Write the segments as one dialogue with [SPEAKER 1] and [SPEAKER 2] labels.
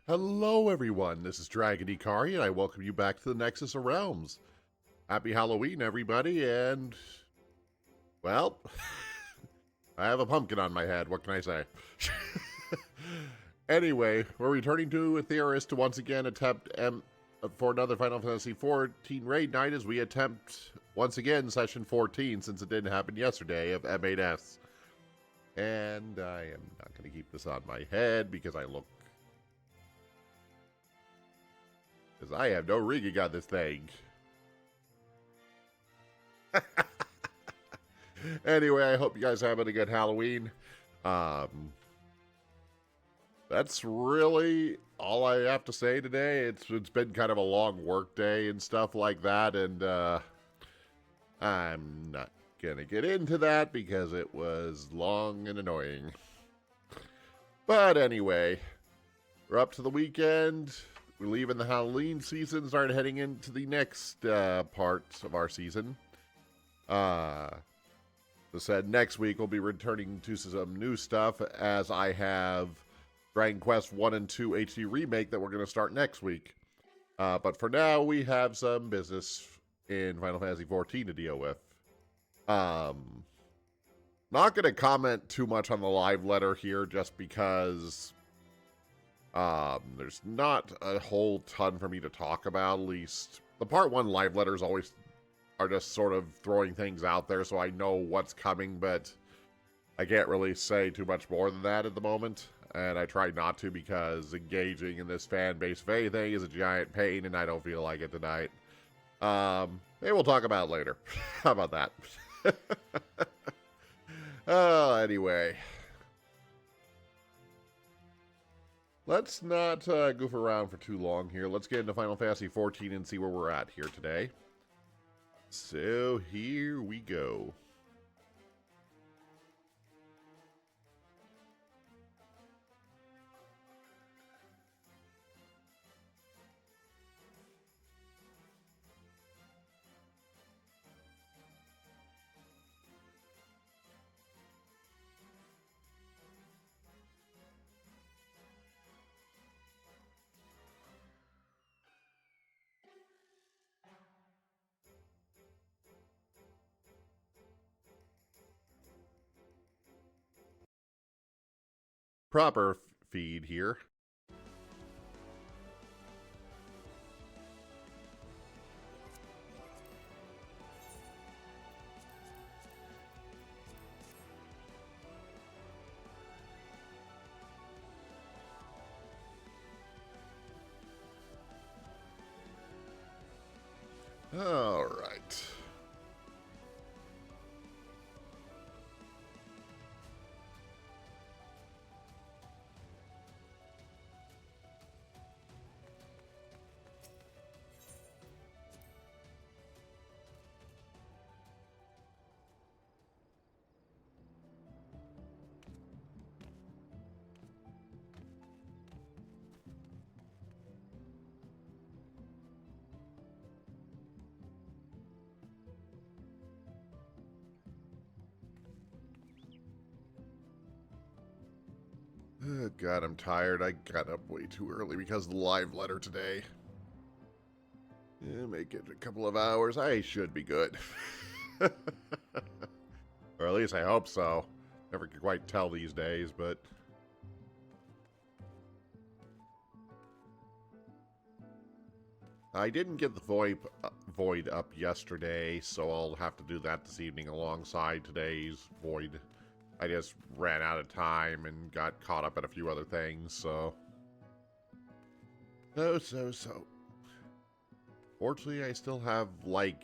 [SPEAKER 1] Hello everyone, this is Draginhikari and I welcome you back to the Nexus of Realms. Happy Halloween everybody, and well, I have a pumpkin on my head, what can I say? Anyway, we're returning to Aetheris to once again attempt for another Final Fantasy XIV raid night as we attempt once again session 14 since it didn't happen yesterday of M8S. And I am not going to keep this on my head because I have no rigging on this thing. Anyway, I hope you guys are having a good Halloween. That's really all I have to say today. It's been kind of a long work day and stuff like that, and I'm not gonna get into that because it was long and annoying. But anyway, we're up to the weekend. We're leaving the Halloween season, start heading into the next part of our season. As I said, next week we'll be returning to some new stuff as I have Dragon Quest 1 and 2 HD Remake that we're going to start next week. But for now, we have some business in Final Fantasy XIV to deal with. Not going to comment too much on the live letter here just because there's not a whole ton for me to talk about, at least. The Part 1 live letters always are just sort of throwing things out there so I know what's coming, but I can't really say too much more than that at the moment. And I try not to because engaging in this fan base of anything is a giant pain and I don't feel like it tonight. Maybe we'll talk about it later. How about that? Anyway. Let's not goof around for too long here. Let's get into Final Fantasy XIV and see where we're at here today. So here we go. Proper feed here. All right. Oh, God, I'm tired. I got up way too early because of the live letter today. Yeah, make it a couple of hours. I should be good. Or at least I hope so. Never can quite tell these days, but... I didn't get the void up yesterday, so I'll have to do that this evening alongside today's void. I just ran out of time and got caught up in a few other things, so... So. Fortunately, I still have, like...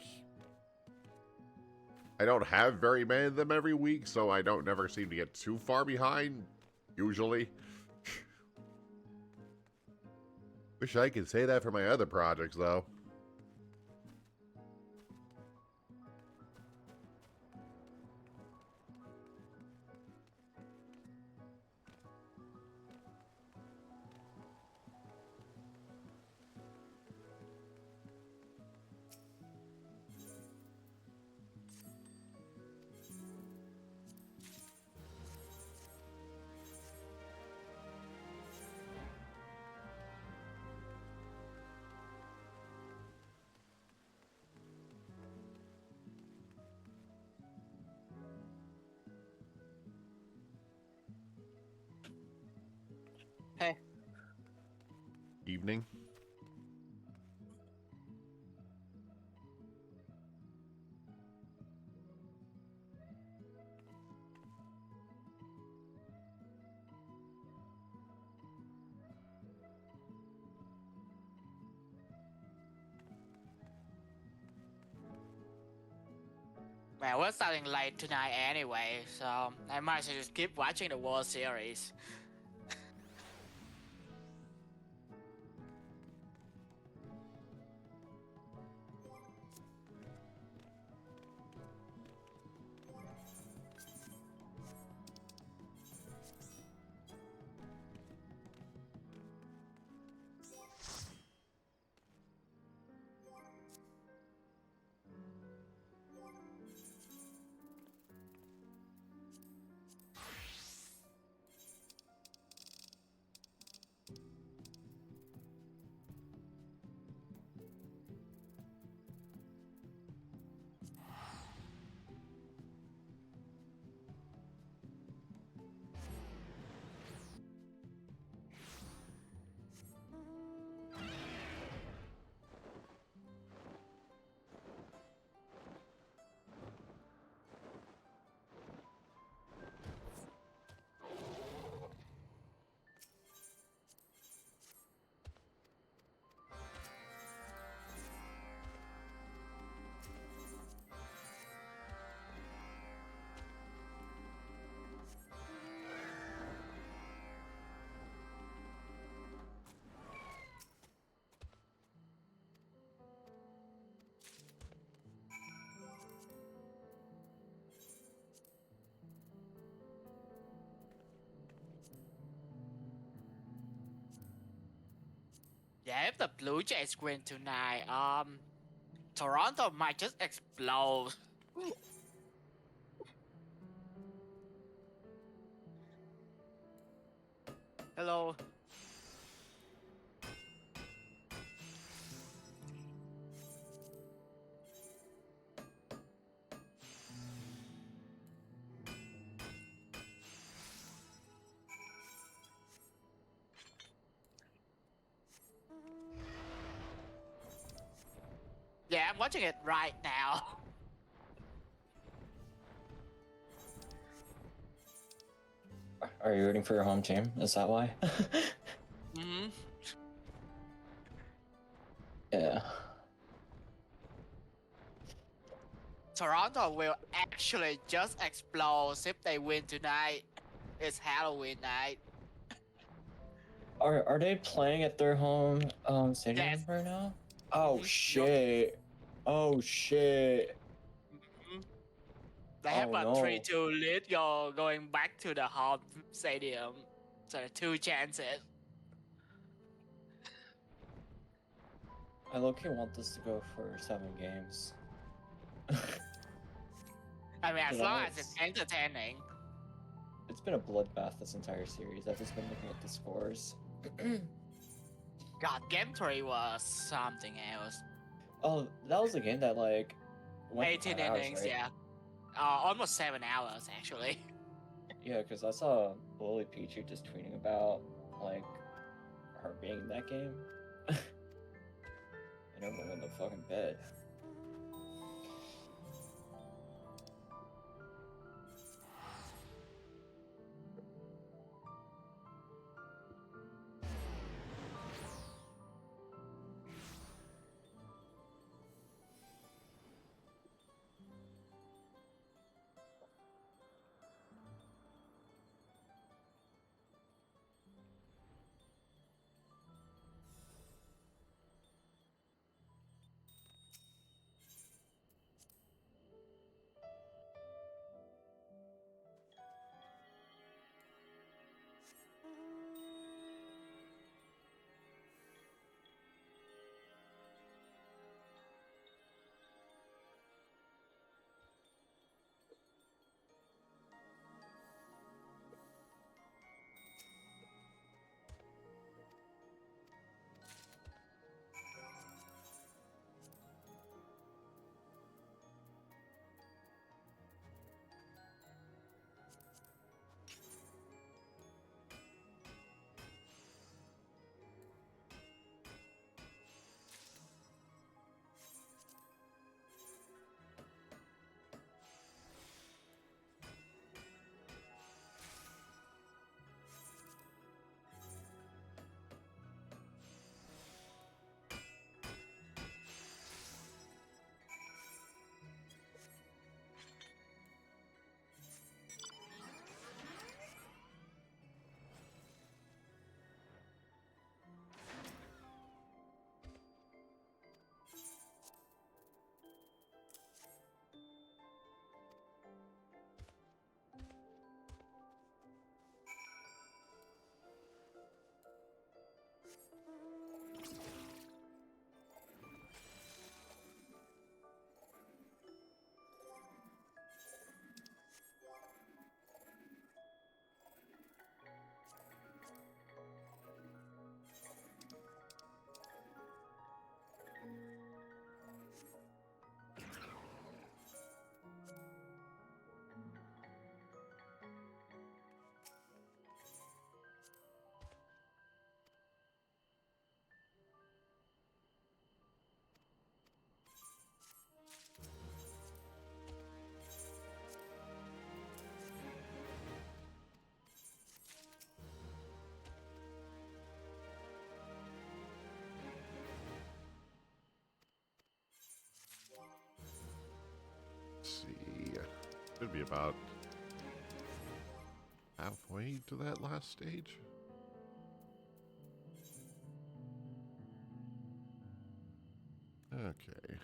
[SPEAKER 1] I don't have very many of them every week, so I don't never seem to get too far behind, usually. Wish I could say that for my other projects, though. evening.
[SPEAKER 2] Well, we're starting late tonight anyway, so I might as well just keep watching the World Series. Yeah, if the Blue Jays win tonight, Toronto might just explode. Hello. Yeah, I'm watching it right now.
[SPEAKER 3] Are you rooting for your home team? Is that why?
[SPEAKER 2] Hmm.
[SPEAKER 3] Yeah.
[SPEAKER 2] Toronto will actually just explode if they win tonight. It's Halloween night.
[SPEAKER 3] Are they playing at their home stadium
[SPEAKER 2] Yes.
[SPEAKER 3] right now? Oh
[SPEAKER 2] Mhm.
[SPEAKER 3] shit. Oh shit.
[SPEAKER 2] Mhm. They have
[SPEAKER 3] Oh
[SPEAKER 2] a
[SPEAKER 3] no.
[SPEAKER 2] 3-2 lead going back to the home stadium. So 2 chances.
[SPEAKER 3] I low-key want this to go for 7 games.
[SPEAKER 2] I mean, as
[SPEAKER 3] Cause
[SPEAKER 2] long as it's entertaining.
[SPEAKER 3] it's been a bloodbath this entire series. I've just been looking at the scores.
[SPEAKER 2] God, game 3 was something else.
[SPEAKER 3] Oh, that was a game that like went for
[SPEAKER 2] 18
[SPEAKER 3] 5 hours,
[SPEAKER 2] innings,
[SPEAKER 3] right?
[SPEAKER 2] yeah. Almost 7 hours, actually.
[SPEAKER 3] Yeah, because I saw Lily Petrie just tweeting about like her being in that game. And everyone went to fucking bed.
[SPEAKER 1] Should be about halfway to that last stage. Okay.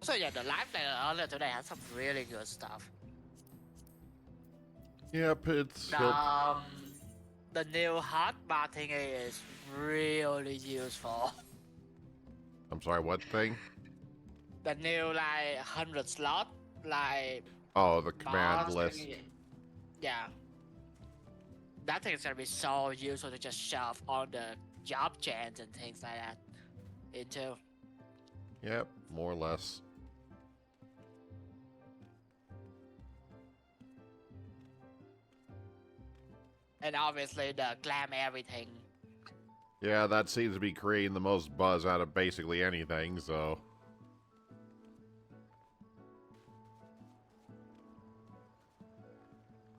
[SPEAKER 2] So yeah, the live trailer earlier today had some really good stuff.
[SPEAKER 1] Yep, it's
[SPEAKER 2] The new hotbar thingy is really useful.
[SPEAKER 1] I'm sorry, what thing?
[SPEAKER 2] The new like 100 slot like
[SPEAKER 1] Oh, the command
[SPEAKER 2] boss
[SPEAKER 1] list.
[SPEAKER 2] thingy. Yeah. That thing is gonna be so useful to just shove on the job chance and things like that into.
[SPEAKER 1] Yep, more or less.
[SPEAKER 2] And obviously the glam everything.
[SPEAKER 1] Yeah, that seems to be creating the most buzz out of basically anything, so...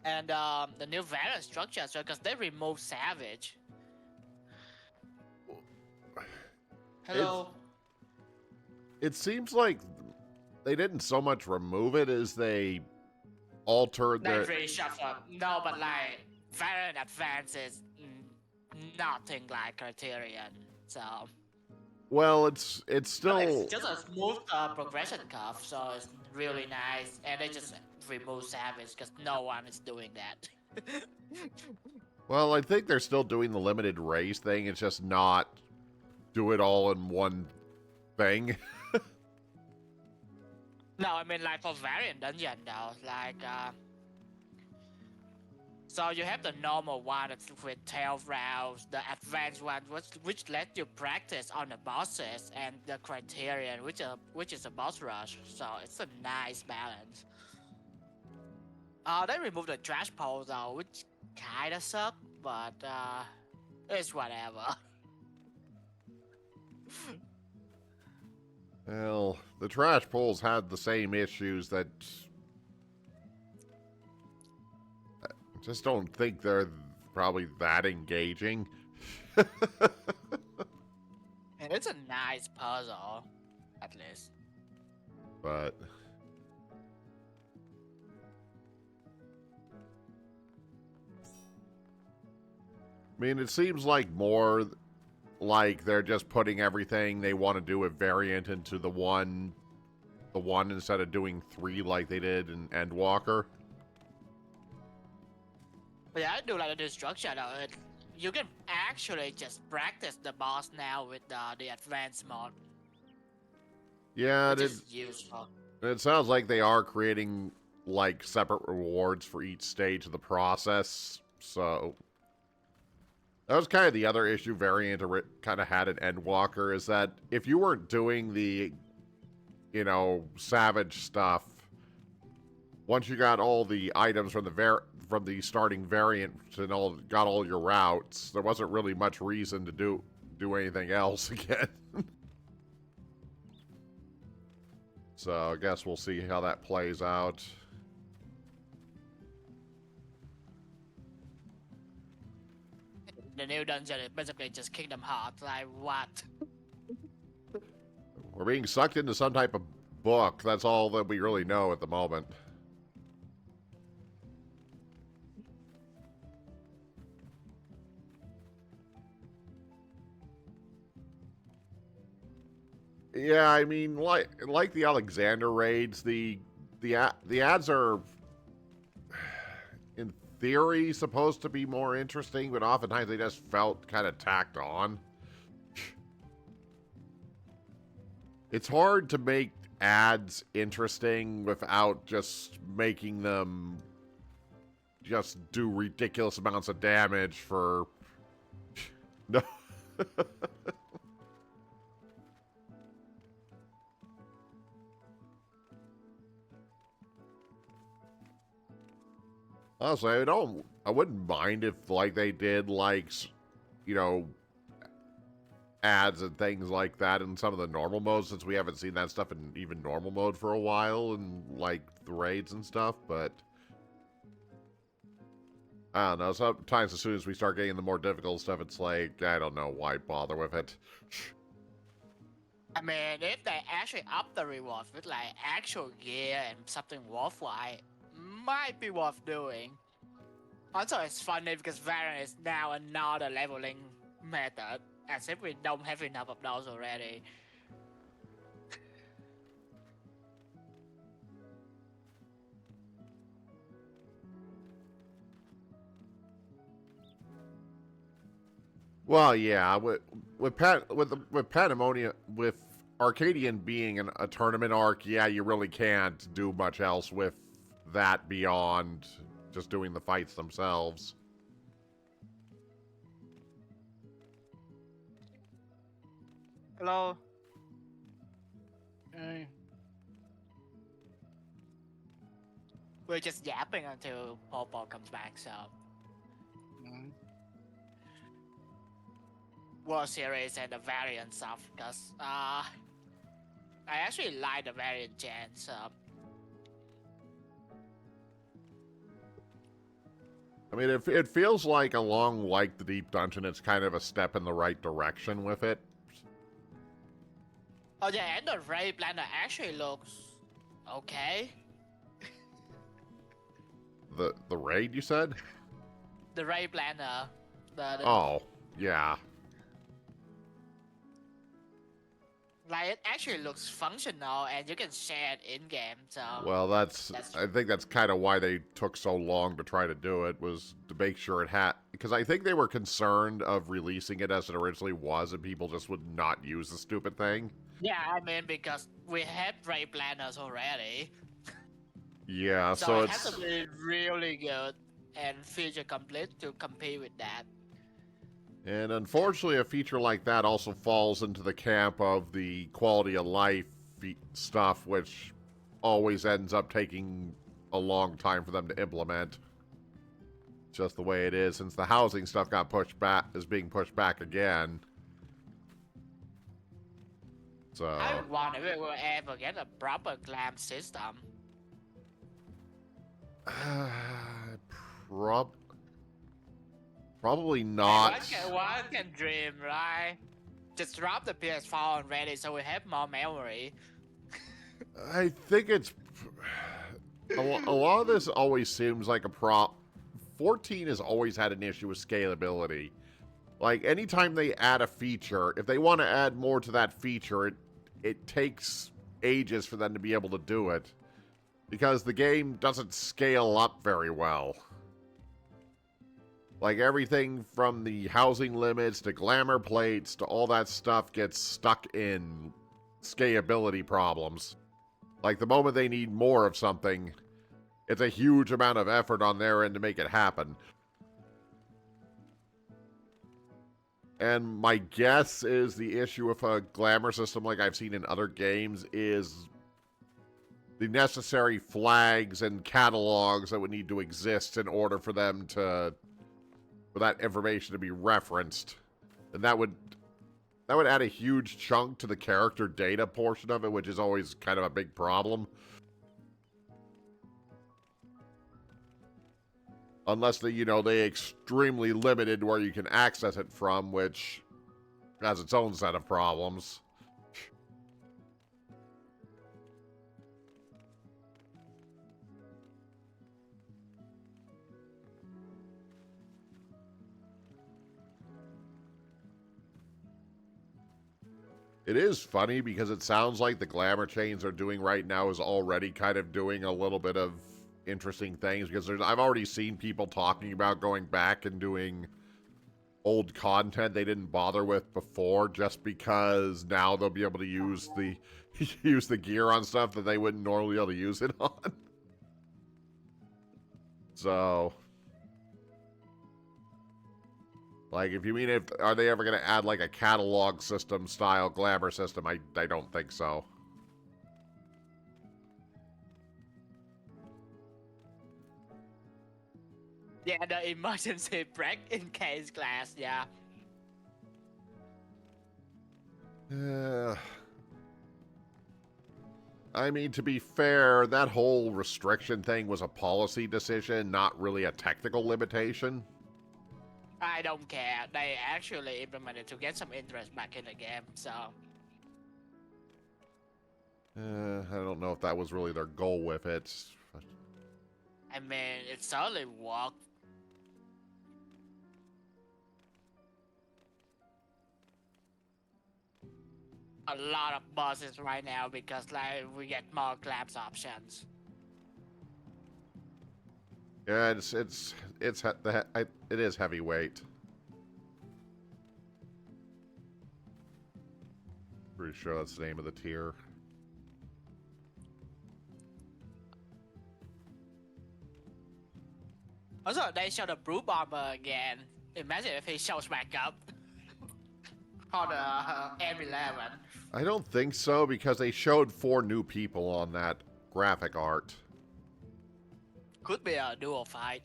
[SPEAKER 2] And the new variant structure, so because they removed Savage. Hello.
[SPEAKER 1] It seems like they didn't so much remove it as they altered
[SPEAKER 2] They
[SPEAKER 1] their...
[SPEAKER 2] reshuffled. No, but like variant advances, nothing like Criterion. So.
[SPEAKER 1] Well, it's
[SPEAKER 2] But
[SPEAKER 1] still...
[SPEAKER 2] it's just a smooth progression curve, so it's really nice. And they just remove Savage because no one is doing that.
[SPEAKER 1] Well, I think they're still doing the limited race thing. It's just not do it all in one thing.
[SPEAKER 2] No, I mean like for variant dungeon though, like so you have the normal one with 12 rounds, the advanced one which lets you practice on the bosses, and the Criterion which is a boss rush. So it's a nice balance. They removed the trash pole though, which kinda suck, but it's whatever.
[SPEAKER 1] Well, the trash pulls had the same issues that... I just don't think they're probably that engaging.
[SPEAKER 2] And it's a nice puzzle, at least.
[SPEAKER 1] But... I mean, it seems like more like they're just putting everything they want to do a variant into the one instead of doing 3 like they did in Endwalker.
[SPEAKER 2] But yeah, I do like the new structure though. You can actually just practice the boss now with the advanced mod.
[SPEAKER 1] Yeah,
[SPEAKER 2] Which is useful.
[SPEAKER 1] it sounds like they are creating like separate rewards for each stage of the process. So that was kind of the other issue Variant kind of had at Endwalker, is that if you weren't doing the, you know, Savage stuff, once you got all the items from the starting variant and got all your routes, there wasn't really much reason to do anything else again. So I guess we'll see how that plays out.
[SPEAKER 2] The new dungeon is basically just Kingdom Hearts. Like what?
[SPEAKER 1] We're being sucked into some type of book. That's all that we really know at the moment. Yeah, I mean, like the Alexander raids, the ads are, in theory, supposed to be more interesting, but oftentimes they just felt kind of tacked on. It's hard to make ads interesting without just making them just do ridiculous amounts of damage for no. Honestly, I wouldn't mind if like they did like, you know, ads and things like that in some of the normal modes, since we haven't seen that stuff in even normal mode for a while, and like the raids and stuff. But I don't know. Sometimes as soon as we start getting the more difficult stuff, it's like, I don't know why bother with it.
[SPEAKER 2] I mean, if they actually up the rewards with like actual gear and something worthwhile, might be worth doing. Also, it's funny because Variant is now another leveling method, as if we don't have enough of those already.
[SPEAKER 1] Well, yeah, with Pandemonium, with Arcadian being a tournament arc, yeah, you really can't do much else with that beyond just doing the fights themselves.
[SPEAKER 2] Hello. Mm. We're just yapping until Popo comes back, so. World Series and the variant stuff, because I actually like the variant gen, so.
[SPEAKER 1] I mean, it feels like along like the Deep Dungeon, it's kind of a step in the right direction with it.
[SPEAKER 2] Oh yeah, and the Raid Planner actually looks okay.
[SPEAKER 1] The raid, you said?
[SPEAKER 2] The Raid Planner.
[SPEAKER 1] Oh, yeah.
[SPEAKER 2] Like, it actually looks functional, and you can share it in-game, so.
[SPEAKER 1] Well, I think that's kind of why they took so long to try to do it, was to make sure it had, because I think they were concerned of releasing it as it originally was, and people just would not use the stupid thing.
[SPEAKER 2] Yeah, I mean, because we have Raid Planners already.
[SPEAKER 1] Yeah,
[SPEAKER 2] So it has to be really good and feature complete to compete with that.
[SPEAKER 1] And unfortunately, a feature like that also falls into the camp of the quality of life stuff, which always ends up taking a long time for them to implement. Just the way it is, since the housing stuff got pushed back, is being pushed back again. So
[SPEAKER 2] I wonder if we will ever get a proper glam system.
[SPEAKER 1] Probably not.
[SPEAKER 2] One can dream, right? Just drop the PS4 already so we have more memory.
[SPEAKER 1] I think it's a lot of this always seems like a 14 has always had an issue with scalability. Like, anytime they add a feature, if they want to add more to that feature, it takes ages for them to be able to do it, because the game doesn't scale up very well. Like, everything from the housing limits to glamour plates to all that stuff gets stuck in scalability problems. Like, the moment they need more of something, it's a huge amount of effort on their end to make it happen. And my guess is the issue with a glamour system like I've seen in other games is the necessary flags and catalogs that would need to exist in order for them to, for that information to be referenced. And that would add a huge chunk to the character data portion of it, which is always kind of a big problem. Unless they extremely limited where you can access it from, which has its own set of problems. It is funny because it sounds like the glamour chains are doing right now is already kind of doing a little bit of interesting things because I've already seen people talking about going back and doing old content they didn't bother with before just because now they'll be able to use the use the gear on stuff that they wouldn't normally be able to use it on. So, like, if you mean are they ever going to add like a catalog system style glamour system? I don't think so.
[SPEAKER 2] Yeah, the emergency break in case glass, yeah.
[SPEAKER 1] I mean, to be fair, that whole restriction thing was a policy decision, not really a technical limitation.
[SPEAKER 2] I don't care. They actually implemented to get some interest back in the game, so.
[SPEAKER 1] I don't know if that was really their goal with it.
[SPEAKER 2] I mean, it certainly worked. A lot of bosses right now because like we get more collapse options.
[SPEAKER 1] Yeah, it is heavyweight. Pretty sure that's the name of the tier.
[SPEAKER 2] Also, they show the Blue Bomber again. Imagine if he shows back up on the M11.
[SPEAKER 1] I don't think so because they showed 4 new people on that graphic art.
[SPEAKER 2] Could be a dual fight.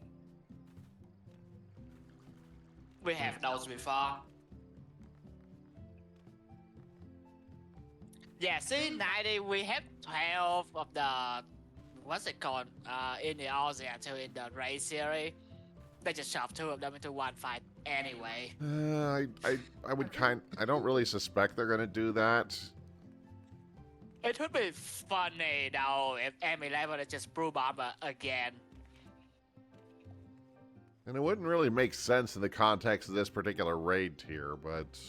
[SPEAKER 2] We have those before. Yeah, see, 90, we have 12 of the, what's it called, in the Aussie too, in the race series. They just shoved 2 of them into one fight anyway.
[SPEAKER 1] I would I don't really suspect they're gonna do that.
[SPEAKER 2] It would be funny though if M11 is just Blue Bomber again.
[SPEAKER 1] And it wouldn't really make sense in the context of this particular raid tier, but...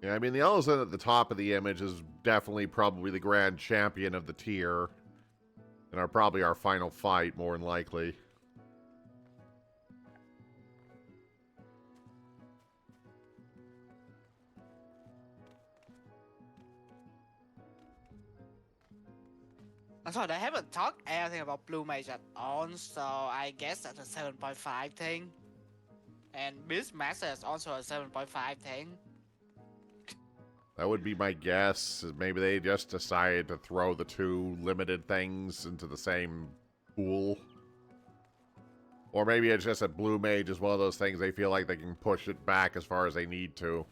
[SPEAKER 1] Yeah, I mean, the elephant at the top of the image is definitely probably the grand champion of the tier. And probably our final fight, more than likely.
[SPEAKER 2] So they haven't talked anything about Blue Mage at all, so I guess that's a 7.5 thing. And Beastmaster is also a 7.5 thing.
[SPEAKER 1] That would be my guess. Maybe they just decided to throw the 2 limited things into the same pool. Or maybe it's just that Blue Mage is one of those things they feel like they can push it back as far as they need to.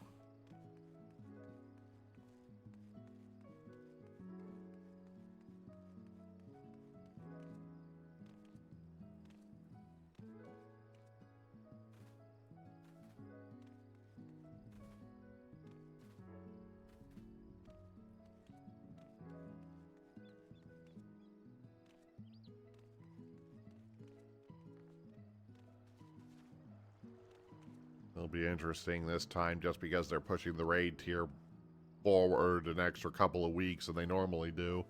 [SPEAKER 1] It'll be interesting this time just because they're pushing the raid tier forward an extra couple of weeks than they normally do.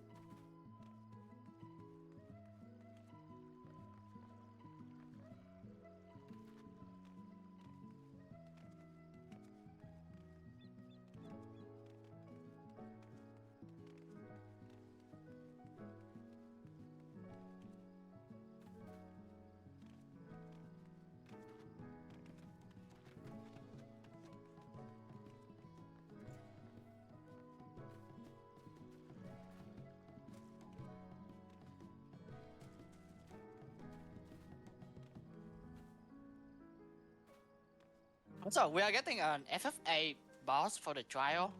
[SPEAKER 2] Also, we are getting an FFA boss for the trial.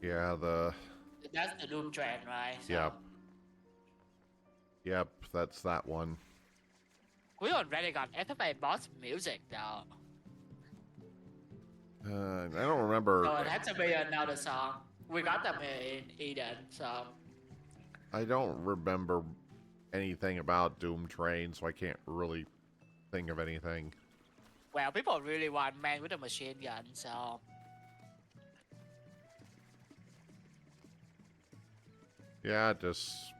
[SPEAKER 1] Yeah,
[SPEAKER 2] That's the Doom Train, right? So
[SPEAKER 1] Yep. Yep, that's that one.
[SPEAKER 2] we already got FFA boss music though.
[SPEAKER 1] I don't remember.
[SPEAKER 2] So it had to be another song. We got them in Eden, so.
[SPEAKER 1] I don't remember anything about Doom Train, so I can't really think of anything.
[SPEAKER 2] Well, people really want man with a machine gun, so
[SPEAKER 1] Yeah, just...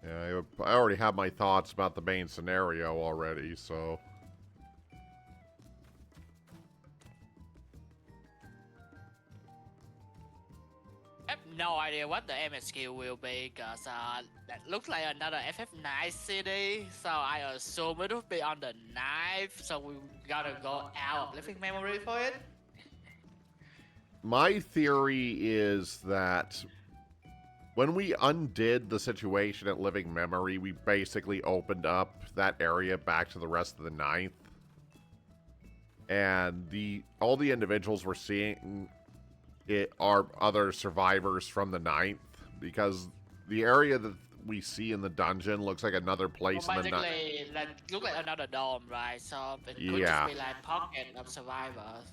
[SPEAKER 1] Yeah, I already have my thoughts about the main scenario already, so...
[SPEAKER 2] I have no idea what the MSQ will be, cause that looks like another FF9 city, so I assume it will be on the 9th, so we gotta go out of living memory for it.
[SPEAKER 1] My theory is that when we undid the situation at Living Memory, we basically opened up that area back to the rest of the 9th. And all the individuals we're seeing are other survivors from the 9th, because the area that we see in the dungeon looks like another place
[SPEAKER 2] Well,
[SPEAKER 1] in the 9th.
[SPEAKER 2] basically, like, look like another dome, right? So it could
[SPEAKER 1] Yeah.
[SPEAKER 2] just be like pocket of survivors.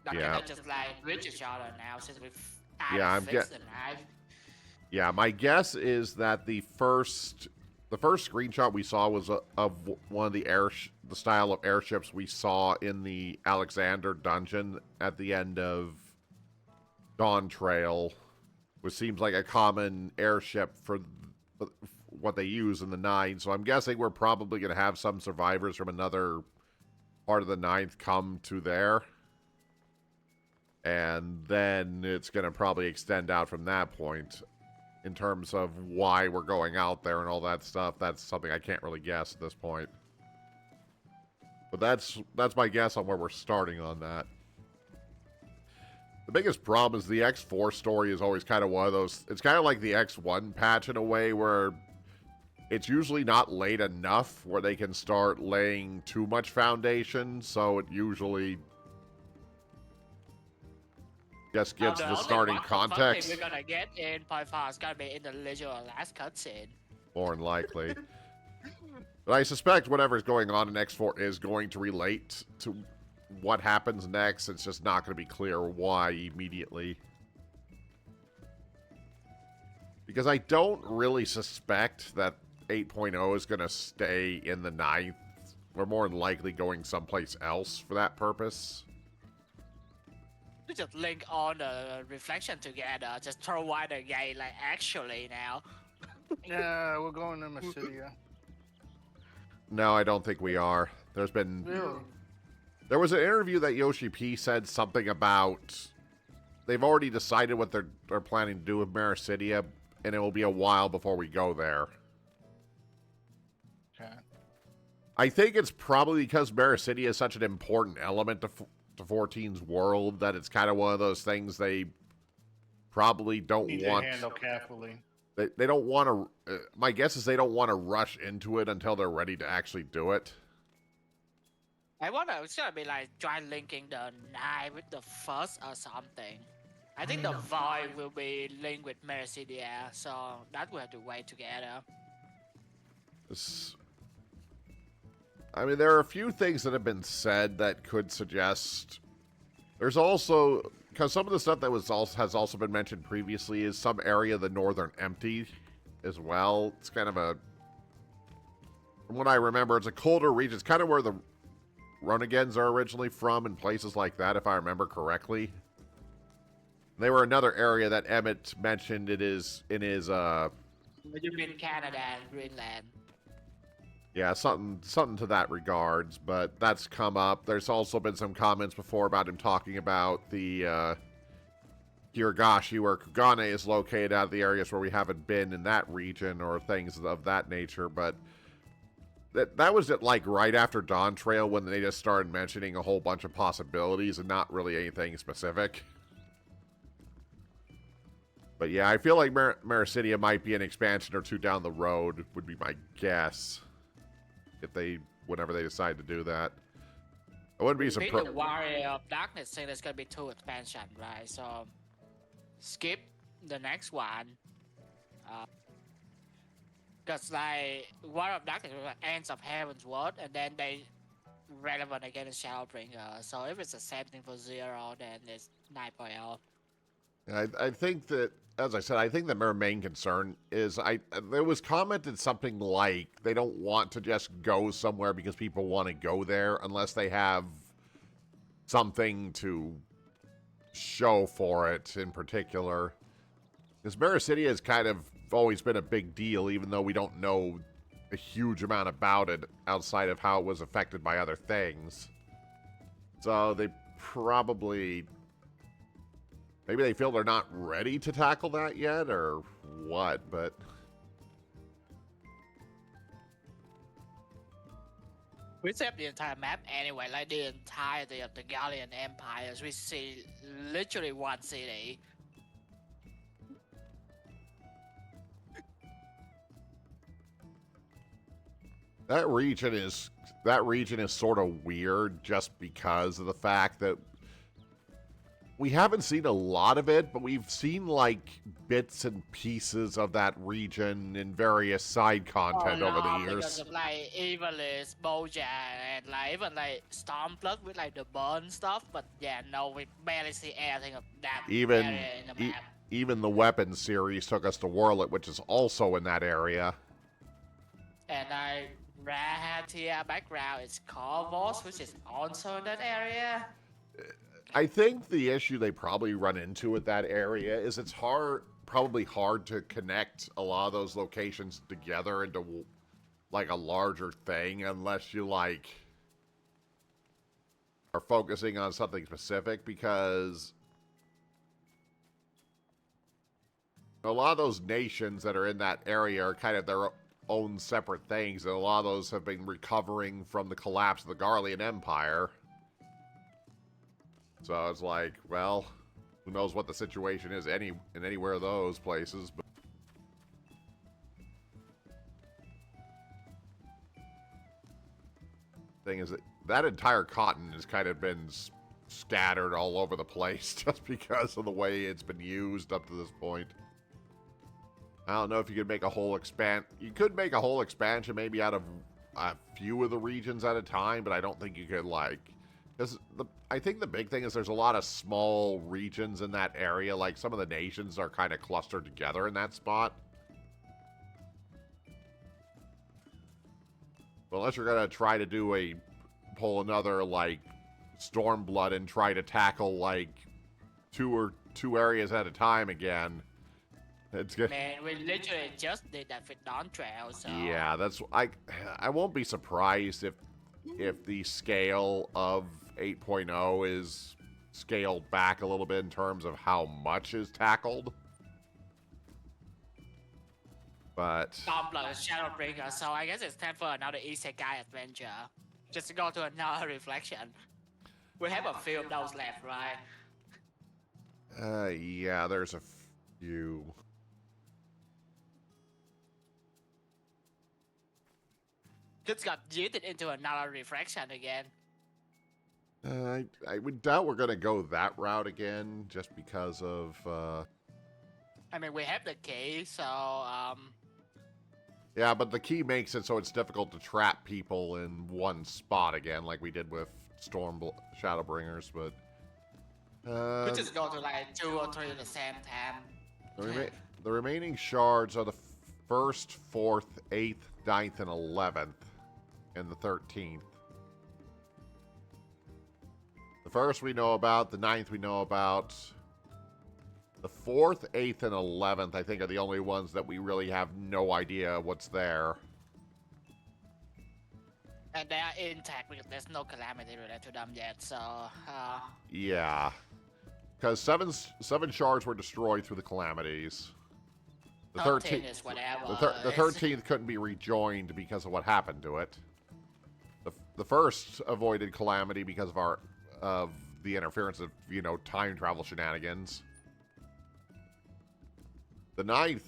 [SPEAKER 2] Like,
[SPEAKER 1] Yeah.
[SPEAKER 2] they just like reach each other now since we've
[SPEAKER 1] Yeah,
[SPEAKER 2] either fixed the knife.
[SPEAKER 1] Yeah, my guess is that the first screenshot we saw was of one of the the style of airships we saw in the Alexander dungeon at the end of Dawn Trail, which seems like a common airship for what they use in the 9. So I'm guessing we're probably going to have some survivors from another part of the 9th come to there. And then it's going to probably extend out from that point. In terms of why we're going out there and all that stuff, that's something I can't really guess at this point. But that's my guess on where we're starting on that. The biggest problem is the X4 story is always kind of one of those... It's kind of like the X1 patch in a way where it's usually not laid enough where they can start laying too much foundation, so it usually just gives the starting context.
[SPEAKER 2] We're gonna get in part 5 is gonna be in the literal last cutscene.
[SPEAKER 1] More than likely. But I suspect whatever's going on in X4 is going to relate to what happens next. It's just not going to be clear why immediately. Because I don't really suspect that 8.0 is going to stay in the 9th. We're more than likely going someplace else for that purpose.
[SPEAKER 2] We just link all the reflection together, just throw wide the gate like actually now.
[SPEAKER 4] Yeah, we're going to Mysidia.
[SPEAKER 1] No, I don't think we are. There's been...
[SPEAKER 4] Really?
[SPEAKER 1] There was an interview that Yoshi P said something about... They've already decided what they're planning to do with Mysidia, and it will be a while before we go there.
[SPEAKER 4] Okay.
[SPEAKER 1] I think it's probably because Mysidia is such an important element to 14's world that it's kind of one of those things they probably don't
[SPEAKER 4] Need
[SPEAKER 1] want
[SPEAKER 4] to handle carefully.
[SPEAKER 1] They don't want to... my guess is they don't want to rush into it until they're ready to actually do it.
[SPEAKER 2] I wonder, it's gonna be like try linking the 9 with the 1st or something. I think the Void will be linked with Mysidia, so that will have to wait together.
[SPEAKER 1] I mean, there are a few things that have been said that could suggest... There's also... Because some of the stuff that has also been mentioned previously is some area of the Northern Empty as well. It's kind of a... From what I remember, it's a colder region. It's kind of where the Runagans are originally from and places like that, if I remember correctly. They were another area that Emmett mentioned in his...
[SPEAKER 2] You mean Canada and Greenland?
[SPEAKER 1] Yeah, something to that regards, but that's come up. There's also been some comments before about him talking about the Kiragashi, where Kugane is located, out of the areas where we haven't been in that region, or things of that nature, but that was like right after Dawn Trail when they just started mentioning a whole bunch of possibilities and not really anything specific. But yeah, I feel like Mysidia might be an expansion or two down the road, would be my guess. Whenever they decide to do that. I wouldn't be surprised.
[SPEAKER 2] The Warrior of Darkness saying there's gonna be 2 expansion, right? So skip the next one. Because like Warrior of Darkness was Ends of Heaven's World, and then they relevant against Shadowbringer. So if it's the same thing for 0, then it's 9.0.
[SPEAKER 1] I think that, as I said, I think that their main concern is there was commented something like they don't want to just go somewhere because people want to go there unless they have something to show for it in particular. Because Mirror City has kind of always been a big deal, even though we don't know a huge amount about it outside of how it was affected by other things. So they probably... Maybe they feel they're not ready to tackle that yet, or what, but...
[SPEAKER 2] We set the entire map anyway, like the entirety of the Gallian empires. We see literally one city.
[SPEAKER 1] That region is sort of weird just because of the fact that we haven't seen a lot of it, but we've seen like bits and pieces of that region in various side content over the years.
[SPEAKER 2] Because of like Evilist, Boja, and like even like Stormblood with like the burn stuff. But yeah, no, we barely see anything of that area in the map.
[SPEAKER 1] Even the weapons series took us to Warlet, which is also in that area.
[SPEAKER 2] And Rahatia background is Corvus, which is also in that area.
[SPEAKER 1] I think the issue they probably run into with that area is it's probably hard to connect a lot of those locations together into like a larger thing unless you like are focusing on something specific, because a lot of those nations that are in that area are kind of their own separate things, and a lot of those have been recovering from the collapse of the Garlean Empire. So it's like, well, who knows what the situation is in anywhere of those places. But thing is that entire cotton has kind of been scattered all over the place just because of the way it's been used up to this point. I don't know if you could make a whole You could make a whole expansion maybe out of a few of the regions at a time, but I don't think you could like... I think the big thing is there's a lot of small regions in that area. Like, some of the nations are kind of clustered together in that spot. But unless you're going to try to pull another, like, Stormblood and try to tackle, like, two areas at a time again. It's good.
[SPEAKER 2] Man, we literally just did that with Dawn Trail, so...
[SPEAKER 1] Yeah, that's... I won't be surprised if the scale of 8.0 is scaled back a little bit in terms of how much is tackled. But...
[SPEAKER 2] Stormblood is Shadowbringer, so I guess it's time for another Isekai adventure. Just to go to another reflection. We have a few of those left, right?
[SPEAKER 1] Yeah, there's a few.
[SPEAKER 2] Just got yeeted into another reflection again.
[SPEAKER 1] I would doubt we're going to go that route again, just because of...
[SPEAKER 2] I mean, we have the key, so,
[SPEAKER 1] Yeah, but the key makes it so it's difficult to trap people in one spot again, like we did with Shadowbringers, but...
[SPEAKER 2] we just go to like 2 or 3 at the same time.
[SPEAKER 1] The remaining shards are the 1st, 4th, 8th, 9th, and 11th, and the 13th. The 1st we know about, the 9th we know about. The 4th, 8th, and 11th, I think, are the only ones that we really have no idea what's there.
[SPEAKER 2] And they are intact because there's no calamity related to them yet, so,
[SPEAKER 1] Yeah. Because seven shards were destroyed through the calamities. The
[SPEAKER 2] 13 is whatever.
[SPEAKER 1] The 13th couldn't be rejoined because of what happened to it. The 1st avoided calamity because of the interference of, time travel shenanigans. The 9th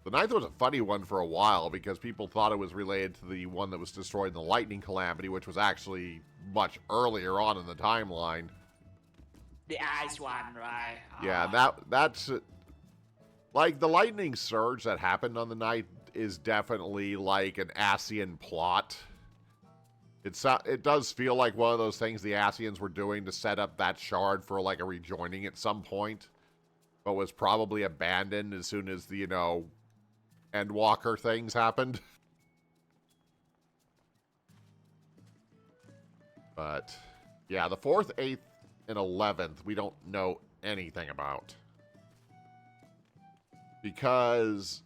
[SPEAKER 1] was a funny one for a while because people thought it was related to the one that was destroyed in the lightning calamity, which was actually much earlier on in the timeline.
[SPEAKER 2] The ice one, right?
[SPEAKER 1] Yeah, that's... Like, the lightning surge that happened on the night is definitely like an Asian plot. It does feel like one of those things the Asians were doing to set up that shard for like a rejoining at some point, but was probably abandoned as soon as the, Endwalker things happened. But yeah, the 4th, 8th, and 11th we don't know anything about. Because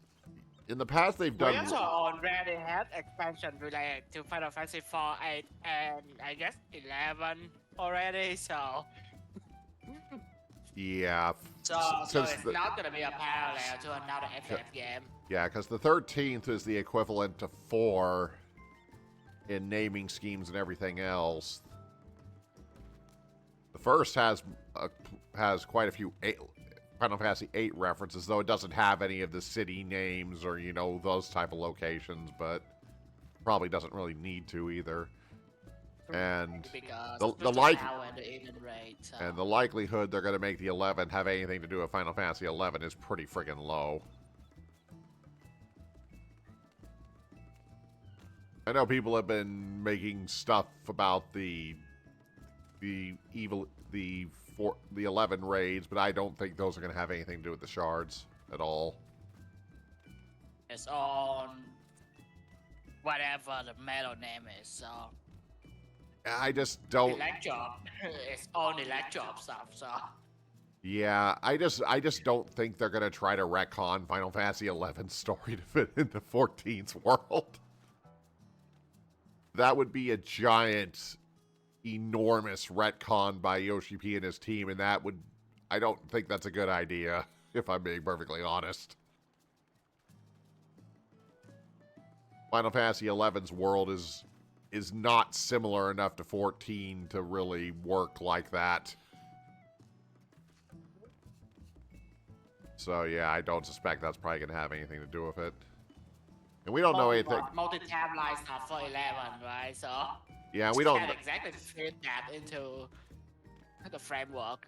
[SPEAKER 1] in the past they've
[SPEAKER 2] We
[SPEAKER 1] done...
[SPEAKER 2] also already had expansion related to Final Fantasy 4, 8, and I guess 11 already, so...
[SPEAKER 1] Yeah.
[SPEAKER 2] So
[SPEAKER 1] since
[SPEAKER 2] it's not gonna be a parallel to another FF game.
[SPEAKER 1] Yeah, because the 13th is the equivalent to 4 in naming schemes and everything else. The first has quite a few Final Fantasy 8 references, though it doesn't have any of the city names or, those type of locations, but probably doesn't really need to either. And
[SPEAKER 2] because
[SPEAKER 1] the likelihood they're going to make the 11 have anything to do with Final Fantasy 11 is pretty friggin' low. I know people have been making stuff about the 11 raids, but I don't think those are going to have anything to do with the shards at all.
[SPEAKER 2] It's on whatever the metal name is, so...
[SPEAKER 1] I just don't...
[SPEAKER 2] Electro. It's on Electro stuff, so...
[SPEAKER 1] Yeah, I just don't think they're going to try to retcon Final Fantasy 11's story to fit into 14's world. That would be a giant, enormous retcon by Yoshi P and his team, and I don't think that's a good idea, if I'm being perfectly honest. Final Fantasy XI's world is not similar enough to 14 to really work like that. So yeah, I don't suspect that's probably going to have anything to do with it. And we don't know anything.
[SPEAKER 2] Multi-timeline stuff for 11, right? So
[SPEAKER 1] yeah, we don't
[SPEAKER 2] can't exactly fit that into the framework.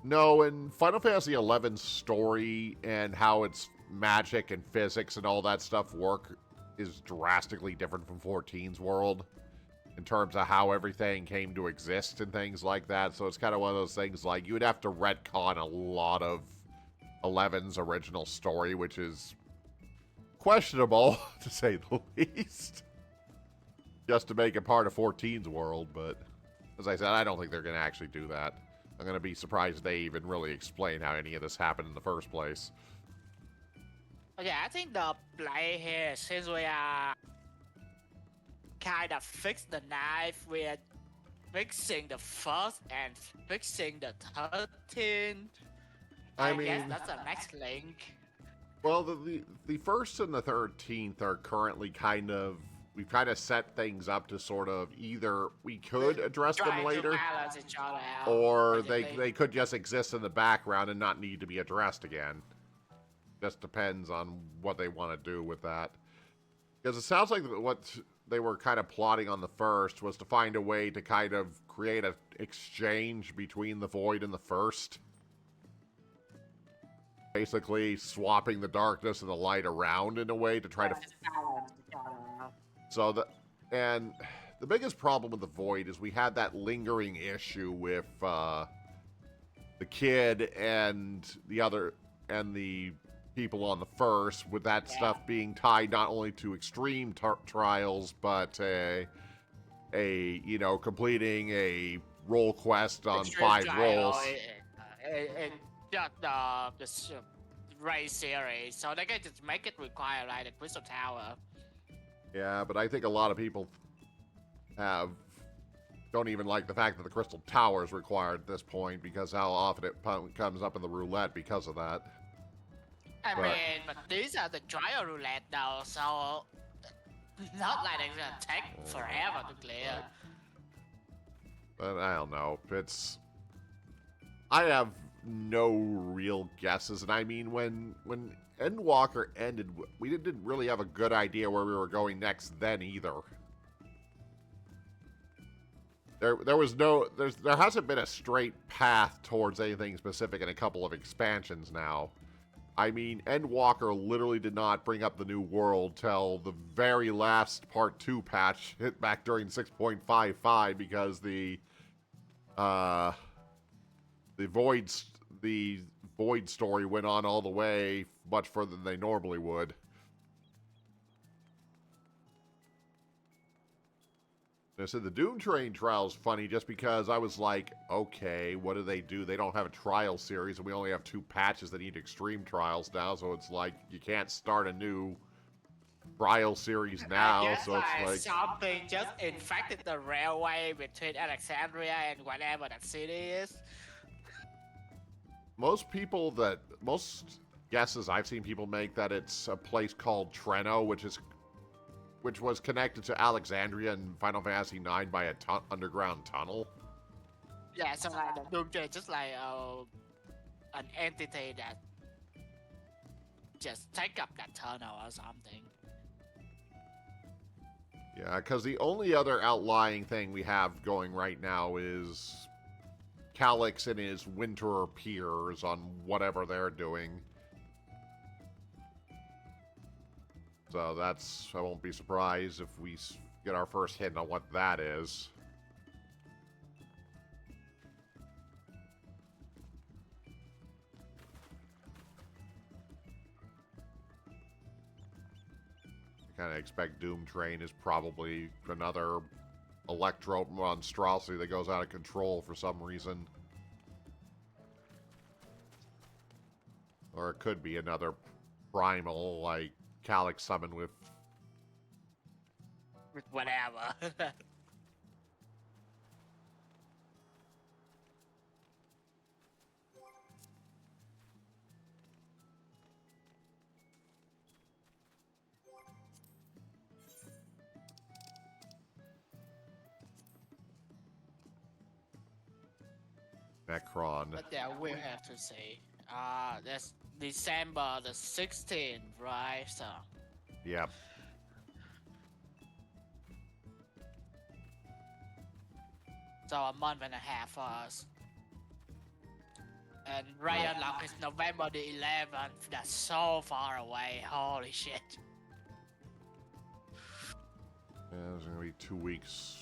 [SPEAKER 1] No, and Final Fantasy XI's story and how its magic and physics and all that stuff work is drastically different from 14's world in terms of how everything came to exist and things like that. So it's kind of one of those things like you would have to retcon a lot of 11's original story, which is questionable, to say the least, just to make it part of 14's world. But as I said, I don't think they're going to actually do that. I'm going to be surprised if they even really explain how any of this happened in the first place.
[SPEAKER 2] Yeah, I think the play here, since we are kind of fix the knife, we're fixing the first and fixing the 13th. I guess
[SPEAKER 1] mean,
[SPEAKER 2] that's the next link.
[SPEAKER 1] Well, the first and the 13th are currently we've kind of set things up to sort of either we could address them later, or they could just exist in the background and not need to be addressed again. Just depends on what they want to do with that. Because it sounds like what they were kind of plotting on the first was to find a way to kind of create an exchange between the Void and the first. Basically swapping the darkness and the light around in a way to try to... And the biggest problem with the Void is we had that lingering issue with the kid and the people on the first, with that stuff being tied not only to extreme trials, but completing a role quest on extreme 5 roles.
[SPEAKER 2] Just the race series, so they can just make it require like the Crystal Tower.
[SPEAKER 1] Yeah, but I think a lot of people don't even like the fact that the Crystal Tower is required at this point, because how often it comes up in the roulette because of that.
[SPEAKER 2] I mean, but these are the trial roulette though, so not like it's gonna take forever to clear.
[SPEAKER 1] But I don't know. I have no real guesses, and I mean, when Endwalker ended, we didn't really have a good idea where we were going next then either. There hasn't been a straight path towards anything specific in a couple of expansions now. I mean, Endwalker literally did not bring up the new world till the very last Part 2 patch hit back during 6.55 because the Void story went on all the way much further than they normally would. I said the Doom Train trial is funny just because I was like, okay, what do? They don't have a trial series, and we only have 2 patches that need extreme trials now, so it's like you can't start a new trial series now.
[SPEAKER 2] I guess
[SPEAKER 1] So it's like
[SPEAKER 2] something just infected the railway between Alexandria and whatever that city is.
[SPEAKER 1] most guesses I've seen people make that it's a place called Treno, which was connected to Alexandria in Final Fantasy IX by a underground tunnel.
[SPEAKER 2] Yeah, so like the Doom Train just like an entity that just take up that tunnel or something.
[SPEAKER 1] Yeah, because the only other outlying thing we have going right now is Calyx and his winter peers on whatever they're doing. So I won't be surprised if we get our first hint on what that is. I kind of expect Doom Train is probably another electro monstrosity that goes out of control for some reason. Or it could be another primal, like Calyx summoned with
[SPEAKER 2] Whatever.
[SPEAKER 1] Necron.
[SPEAKER 2] But yeah, we'll have to see. That's December the 16th, right? So
[SPEAKER 1] Yep.
[SPEAKER 2] a month and a half for us. And Ryan Lock is November the 11th. That's so far away. Holy shit.
[SPEAKER 1] Yeah, it's gonna be 2 weeks.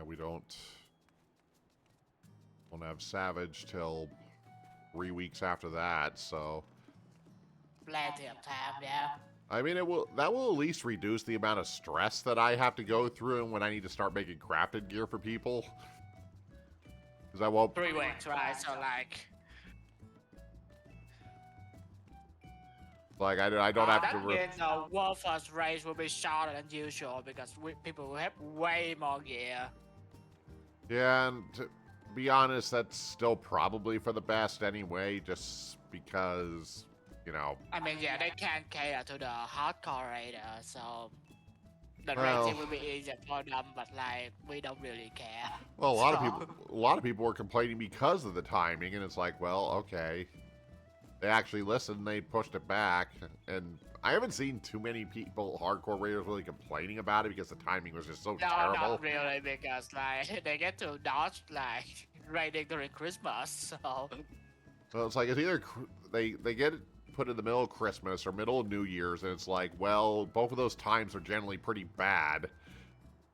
[SPEAKER 1] Yeah, we don't have Savage till 3 weeks after that, so
[SPEAKER 2] Plenty of time, yeah.
[SPEAKER 1] I mean, that will at least reduce the amount of stress that I have to go through and when I need to start making crafted gear for people. Because I won't.
[SPEAKER 2] 3 weeks, right? So like
[SPEAKER 1] I don't have to.
[SPEAKER 2] that means the Warforged race will be shorter than usual because people will have way more gear.
[SPEAKER 1] Yeah, and to be honest, that's still probably for the best anyway, just because, you know.
[SPEAKER 2] I mean, yeah, they can't cater to the hardcore raider, so the
[SPEAKER 1] Well-
[SPEAKER 2] racing will be easier for them. But like, we don't really care.
[SPEAKER 1] Well, a
[SPEAKER 2] So-
[SPEAKER 1] lot of people were complaining because of the timing, and it's like, well, okay. They actually listened, they pushed it back, and I haven't seen too many people, hardcore raiders, really complaining about it because the timing was just so
[SPEAKER 2] No,
[SPEAKER 1] terrible.
[SPEAKER 2] not really, because like they get to dodge like raiding during Christmas, so
[SPEAKER 1] So it's like it's either they get it put in the middle of Christmas or middle of New Year's, and it's like, well, both of those times are generally pretty bad.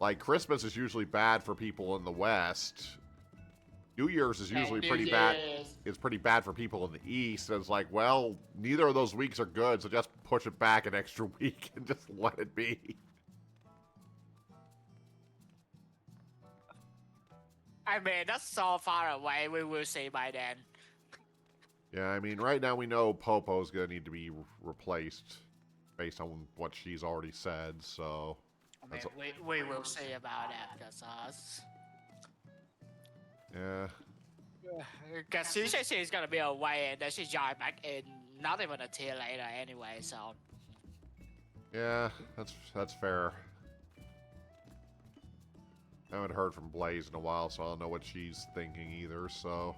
[SPEAKER 1] Like Christmas is usually bad for people in the West, New Year's is usually
[SPEAKER 2] New
[SPEAKER 1] pretty bad.
[SPEAKER 2] Year's.
[SPEAKER 1] It's pretty bad for people in the East. It's like, well, neither of those weeks are good, so just push it back an extra week and just let it be.
[SPEAKER 2] I mean, that's so far away. We will see by then.
[SPEAKER 1] Yeah, I mean, right now we know Popo's gonna need to be replaced based on what she's already said, so...
[SPEAKER 2] I mean, we will see about that, because
[SPEAKER 1] Yeah.
[SPEAKER 2] Because she said she's gonna be away, and then she joined back in not even a tier later anyway, so...
[SPEAKER 1] Yeah, that's fair. I haven't heard from Blaze in a while, so I don't know what she's thinking either, so...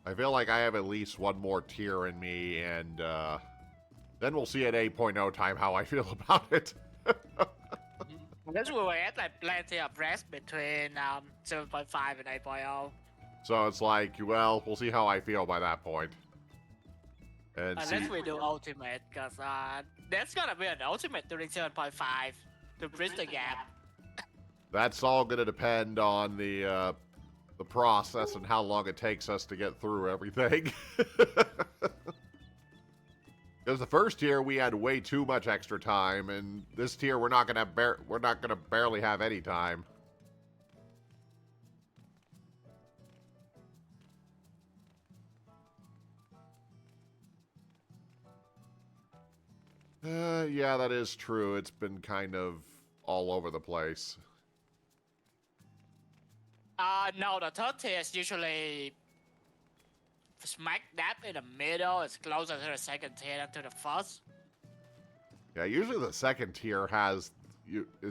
[SPEAKER 1] I feel like I have at least one more tier in me, and then we'll see at 8.0 time how I feel about it.
[SPEAKER 2] This will add like plenty of rest between 7.5 and 8.0.
[SPEAKER 1] So it's like, well, we'll see how I feel by that point. And
[SPEAKER 2] Unless
[SPEAKER 1] see,
[SPEAKER 2] we do ultimate, because that's gonna be an ultimate during 7.5 to bridge the gap.
[SPEAKER 1] that's all going to depend on the process and how long it takes us to get through everything. Because the first tier we had way too much extra time, and this tier we're not gonna barely have any time. Yeah, that is true. It's been kind of all over the place.
[SPEAKER 2] No, the third tier is usually smack dab in the middle. It's closer to the second tier than to the first.
[SPEAKER 1] Yeah, usually the second tier is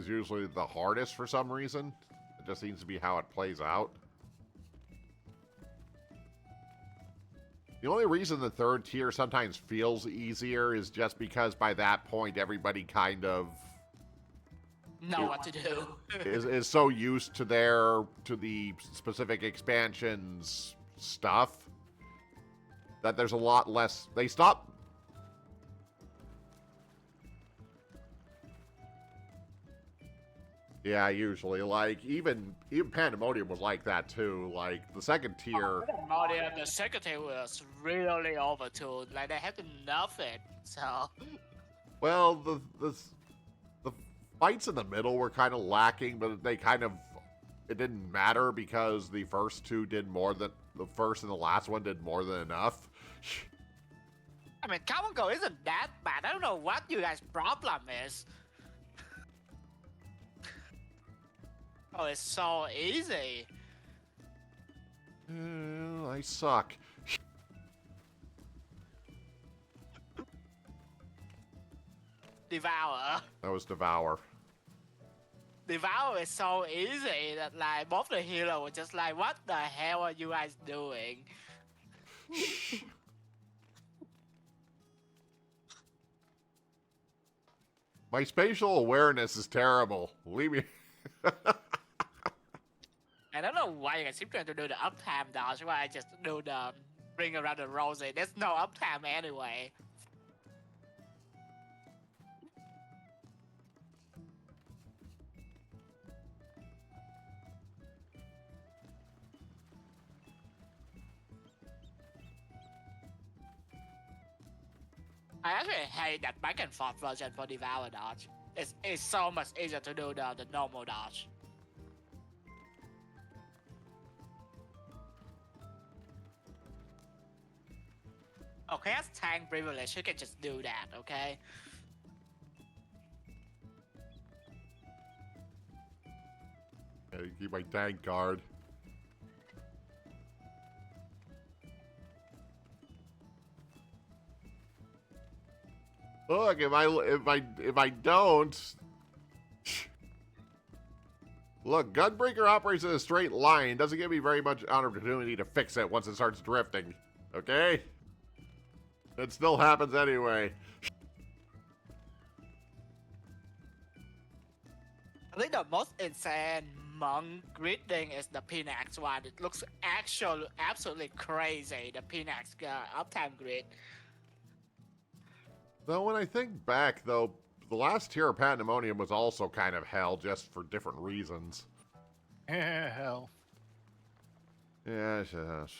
[SPEAKER 1] usually the hardest for some reason. It just seems to be how it plays out. The only reason the third tier sometimes feels easier is just because by that point everybody kind of
[SPEAKER 2] Know what to do.
[SPEAKER 1] is so used to the specific expansions stuff that there's a lot less. They stop. Yeah, usually, like even Pandemonium was like that too. Like the second tier.
[SPEAKER 2] The second tier was really overtuned. Like they had to nerf it. So
[SPEAKER 1] Well, the fights in the middle were kind of lacking, but it didn't matter because the first two did more than the first and the last one did more than enough.
[SPEAKER 2] I mean, Common Goal isn't that bad. I don't know what you guys' problem is. Oh, it's so easy.
[SPEAKER 1] I suck.
[SPEAKER 2] Devour.
[SPEAKER 1] That was Devour.
[SPEAKER 2] Devour is so easy that like both the heroes were just like, what the hell are you guys doing?
[SPEAKER 1] My spatial awareness is terrible. Leave me.
[SPEAKER 2] I don't know why you guys keep trying to do the uptime dodge. Why I just do the ring around the rosy. There's no uptime anyway. I actually hate that back and forth version for Devour dodge. It's so much easier to do the normal dodge. Okay, as tank privilege, you can just do that, okay?
[SPEAKER 1] Gotta keep my tank guard. Look, if I don't. Look, Gunbreaker operates in a straight line. Doesn't give me very much opportunity to fix it once it starts drifting. Okay? It still happens anyway.
[SPEAKER 2] I think the most insane among greeting is the Pinax one. It looks actually absolutely crazy. The Pinax uptime grid.
[SPEAKER 1] Though when I think back, though, the last tier of Pandemonium was also kind of hell, just for different reasons.
[SPEAKER 4] Hell.
[SPEAKER 1] Yes, yes.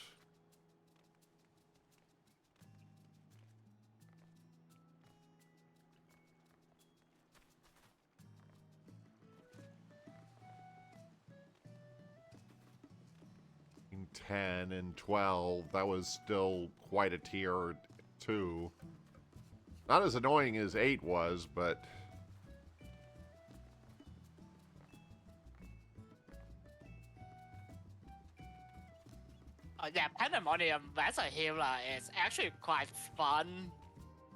[SPEAKER 1] In 10 and 12, that was still quite a tier too. Not as annoying as 8 was, but
[SPEAKER 2] Yeah, Pandemonium as a healer is actually quite fun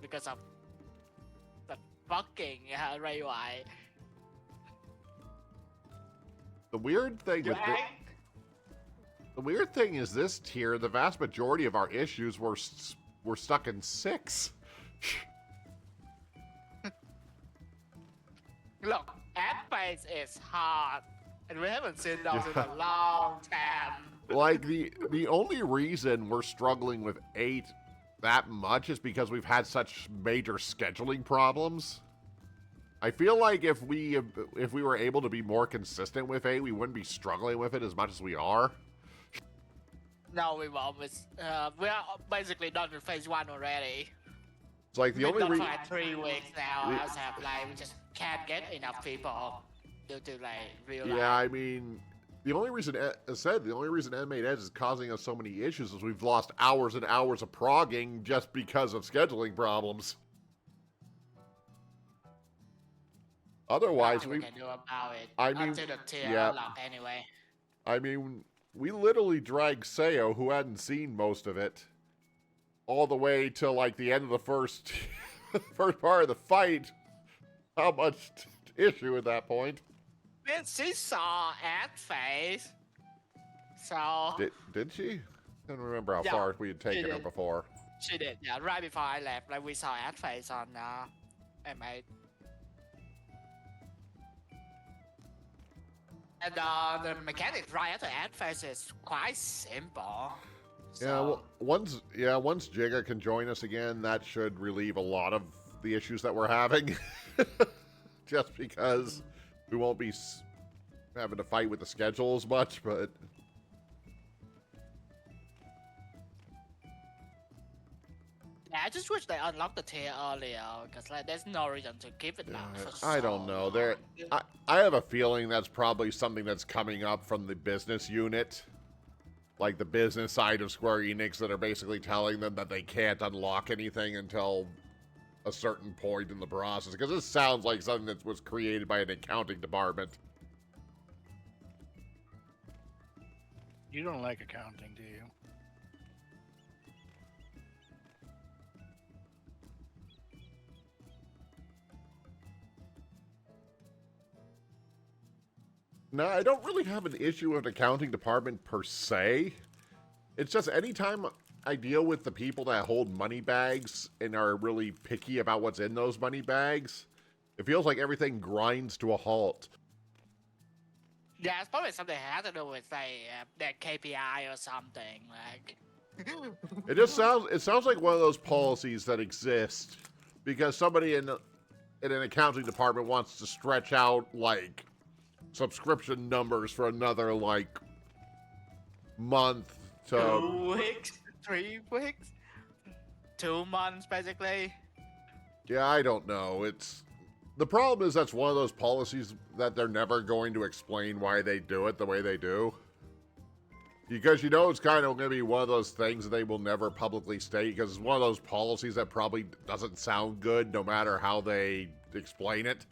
[SPEAKER 2] because of the fucking Ray Y.
[SPEAKER 1] the weird thing with the weird thing is this tier, the vast majority of our issues were stuck in 6.
[SPEAKER 2] Look, ad phase is hard, and we haven't seen those in a long time.
[SPEAKER 1] Like the only reason we're struggling with 8 that much is because we've had such major scheduling problems. I feel like if we were able to be more consistent with 8, we wouldn't be struggling with it as much as we are.
[SPEAKER 2] No, we won't. We are basically done with phase 1 already.
[SPEAKER 1] It's like the
[SPEAKER 2] We've
[SPEAKER 1] only
[SPEAKER 2] done
[SPEAKER 1] reason.
[SPEAKER 2] for like 3 weeks now. I was like, we just can't get enough people due to like real life.
[SPEAKER 1] Yeah, I mean, the only reason, as said, the only reason Animate Edge is causing us so many issues is we've lost hours and hours of progging just because of scheduling problems. Otherwise,
[SPEAKER 2] Nothing we can do about it.
[SPEAKER 1] I mean,
[SPEAKER 2] Until the tier
[SPEAKER 1] yeah.
[SPEAKER 2] unlock anyway.
[SPEAKER 1] I mean, we literally dragged Seo, who hadn't seen most of it, all the way till like the end of the first part of the fight. How much issue at that point?
[SPEAKER 2] Man, she saw ad phase. So
[SPEAKER 1] Did she? I don't remember how
[SPEAKER 2] Yeah,
[SPEAKER 1] far we had taken her
[SPEAKER 2] did.
[SPEAKER 1] before.
[SPEAKER 2] she did, yeah, right before I left, like we saw ad phase on M8. And the mechanics right after ad phase is quite simple. So,
[SPEAKER 1] Yeah, well, once Jigga can join us again, that should relieve a lot of the issues that we're having. Just because we won't be having to fight with the schedule as much, but
[SPEAKER 2] yeah, I just wish they unlocked the tier earlier, because like there's no reason to keep it locked for
[SPEAKER 1] I
[SPEAKER 2] so
[SPEAKER 1] don't know.
[SPEAKER 2] long.
[SPEAKER 1] I have a feeling that's probably something that's coming up from the business unit. Like the business side of Square Enix that are basically telling them that they can't unlock anything until a certain point in the process. Because this sounds like something that was created by an accounting department.
[SPEAKER 4] You don't like accounting, do you?
[SPEAKER 1] No, I don't really have an issue with an accounting department per se. It's just anytime I deal with the people that hold money bags and are really picky about what's in those money bags, it feels like everything grinds to a halt.
[SPEAKER 2] Yeah, it's probably something that has to do with like their KPI or something. Like,
[SPEAKER 1] It sounds like one of those policies that exist because somebody in an accounting department wants to stretch out like subscription numbers for another like month to
[SPEAKER 2] 2 weeks, 3 weeks, 2 months, basically.
[SPEAKER 1] Yeah, I don't know. The problem is that's one of those policies that they're never going to explain why they do it the way they do. Because you know it's kind of going to be one of those things that they will never publicly state because it's one of those policies that probably doesn't sound good no matter how they explain it.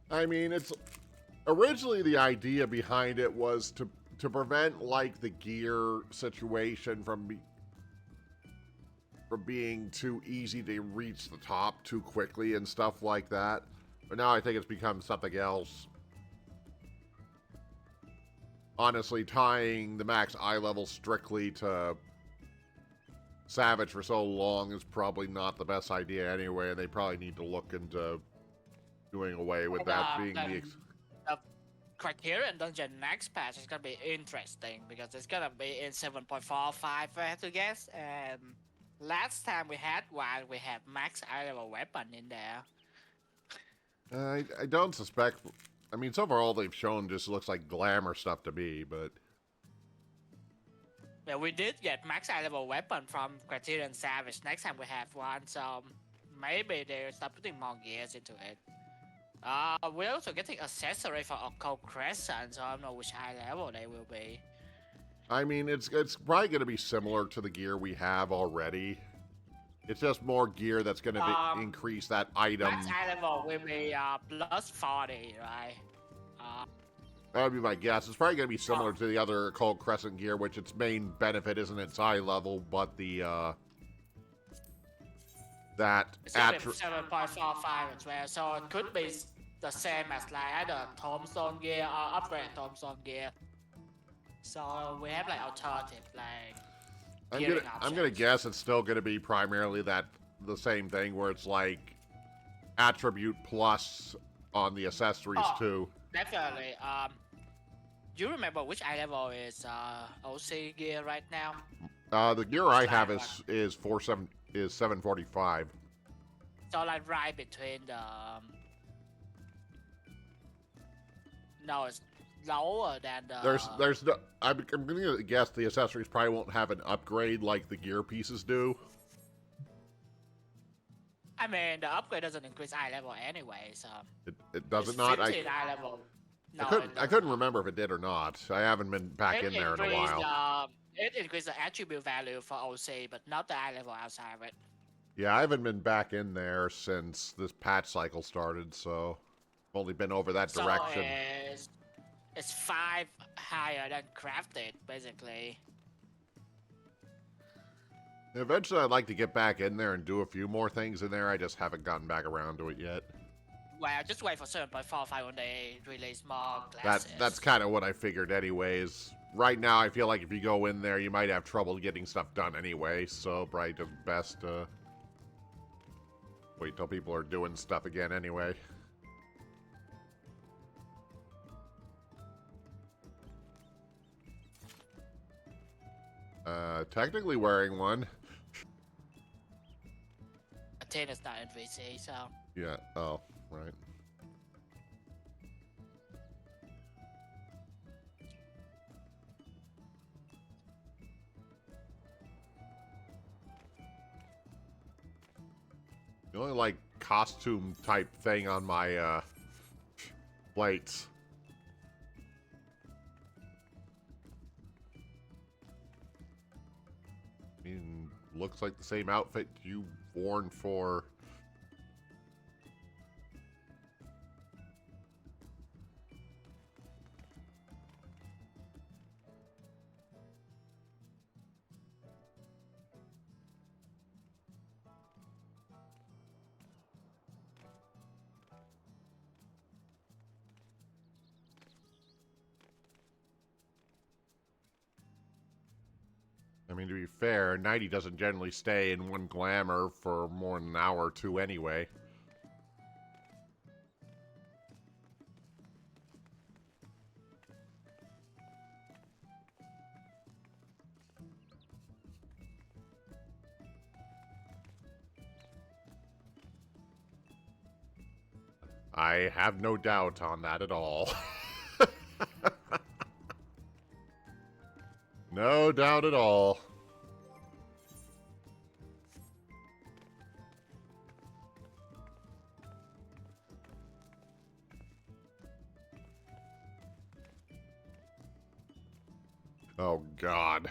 [SPEAKER 1] I mean, it's originally the idea behind it was to prevent like the gear situation from being too easy to reach the top too quickly and stuff like that. But now I think it's become something else. honestly, tying the max eye level strictly to Savage for so long is probably not the best idea anyway, and they probably need to look into doing away with that being the...
[SPEAKER 2] The Criterion Dungeon next patch is gonna be interesting because it's gonna be in 7.45, I have to guess, and last time we had one, we had max eye level weapon in there.
[SPEAKER 1] I don't suspect... I mean, so far all they've shown just looks like glamour stuff to me, but...
[SPEAKER 2] Yeah, we did get max eye level weapon from Criterion Savage. Next time we have one, so maybe they'll start putting more gears into it. We're also getting accessory for Occult Crescent, so I don't know which high level they will be.
[SPEAKER 1] I mean, it's probably going to be similar to the gear we have already. It's just more gear that's going to increase that item.
[SPEAKER 2] Max eye level will be plus 40, right?
[SPEAKER 1] That would be my guess. It's probably going to be similar to the other Occult Crescent gear, which its main benefit isn't its eye level, but the that
[SPEAKER 2] it's 7.45 as well, so it could be the same as like either Tombstone gear or upgrade Tombstone gear. So we have like alternative like.
[SPEAKER 1] I'm gonna guess it's still gonna be primarily the same thing where it's like attribute plus on the accessories too.
[SPEAKER 2] Definitely. Do you remember which eye level is OC gear right now?
[SPEAKER 1] The gear I have is 745.
[SPEAKER 2] So like right between the no, it's lower than the.
[SPEAKER 1] There's no. I'm gonna guess the accessories probably won't have an upgrade like the gear pieces do.
[SPEAKER 2] I mean, the upgrade doesn't increase eye level anyway, so.
[SPEAKER 1] It does
[SPEAKER 2] it's
[SPEAKER 1] it not?
[SPEAKER 2] 15 eye level. No,
[SPEAKER 1] I couldn't remember if it did or not. I haven't been back in there in a while.
[SPEAKER 2] It increases the attribute value for OC, but not the eye level outside of it.
[SPEAKER 1] Yeah, I haven't been back in there since this patch cycle started, so I've only been over that direction.
[SPEAKER 2] So it's 5 higher than crafted, basically.
[SPEAKER 1] Eventually, I'd like to get back in there and do a few more things in there. I just haven't gotten back around to it yet.
[SPEAKER 2] Well, just wait for 7.45 when they release more classes.
[SPEAKER 1] That's kind of what I figured anyways. Right now, I feel like if you go in there, you might have trouble getting stuff done anyway, so probably just best wait till people are doing stuff again anyway. Technically wearing one.
[SPEAKER 2] Athena's not in VC, so.
[SPEAKER 1] Yeah, oh, right. The only, like, costume type thing on my, plates. I mean, looks like the same outfit you've worn for... I mean, to be fair, Nighty doesn't generally stay in one glamour for more than an hour or two anyway. I have no doubt on that at all. No doubt at all. Oh, God.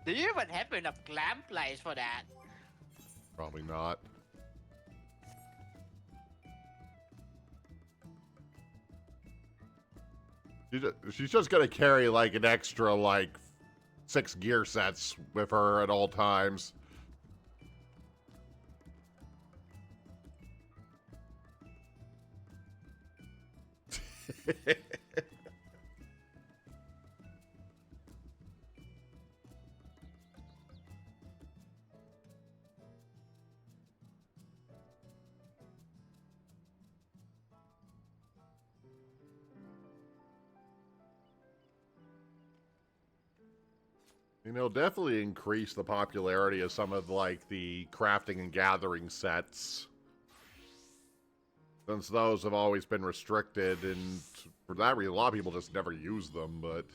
[SPEAKER 2] Do you even have enough glam plays for that?
[SPEAKER 1] Probably not. She's just gonna carry like an extra like 6 gear sets with her at all times. You know, definitely increase the popularity of some of, like, the crafting and gathering sets. Since those have always been restricted, and for that reason, a lot of people just never use them, but...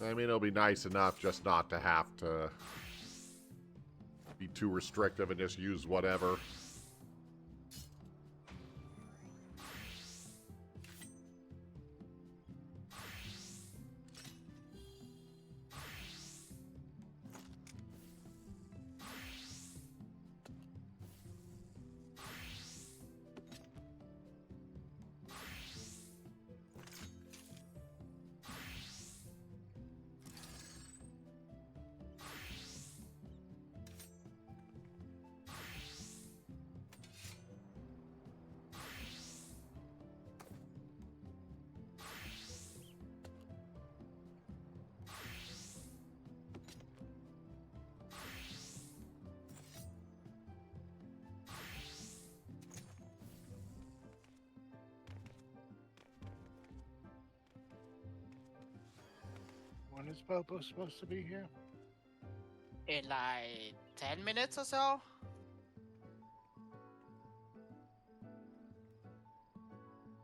[SPEAKER 1] I mean, it'll be nice enough just not to have to be too restrictive and just use whatever.
[SPEAKER 4] When is Popo supposed to be here?
[SPEAKER 2] In like 10 minutes or so.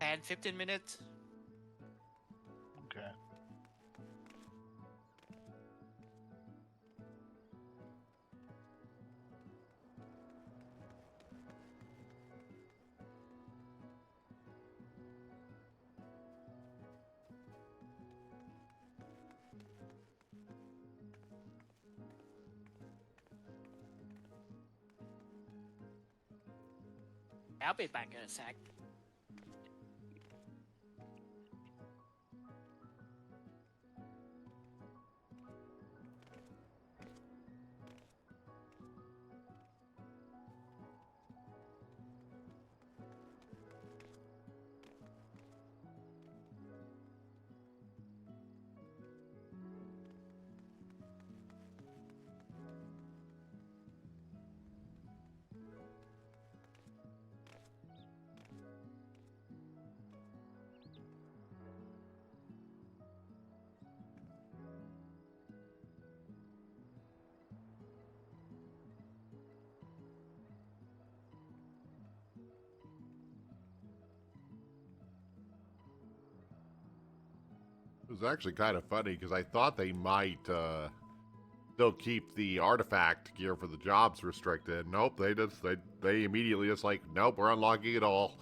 [SPEAKER 2] 10-15 minutes.
[SPEAKER 4] Okay.
[SPEAKER 2] I'll be back in a sec.
[SPEAKER 1] It was actually kind of funny because I thought they might still keep the artifact gear for the jobs restricted. Nope, they immediately just like, nope, we're unlocking it all.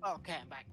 [SPEAKER 2] Okay, I'm back.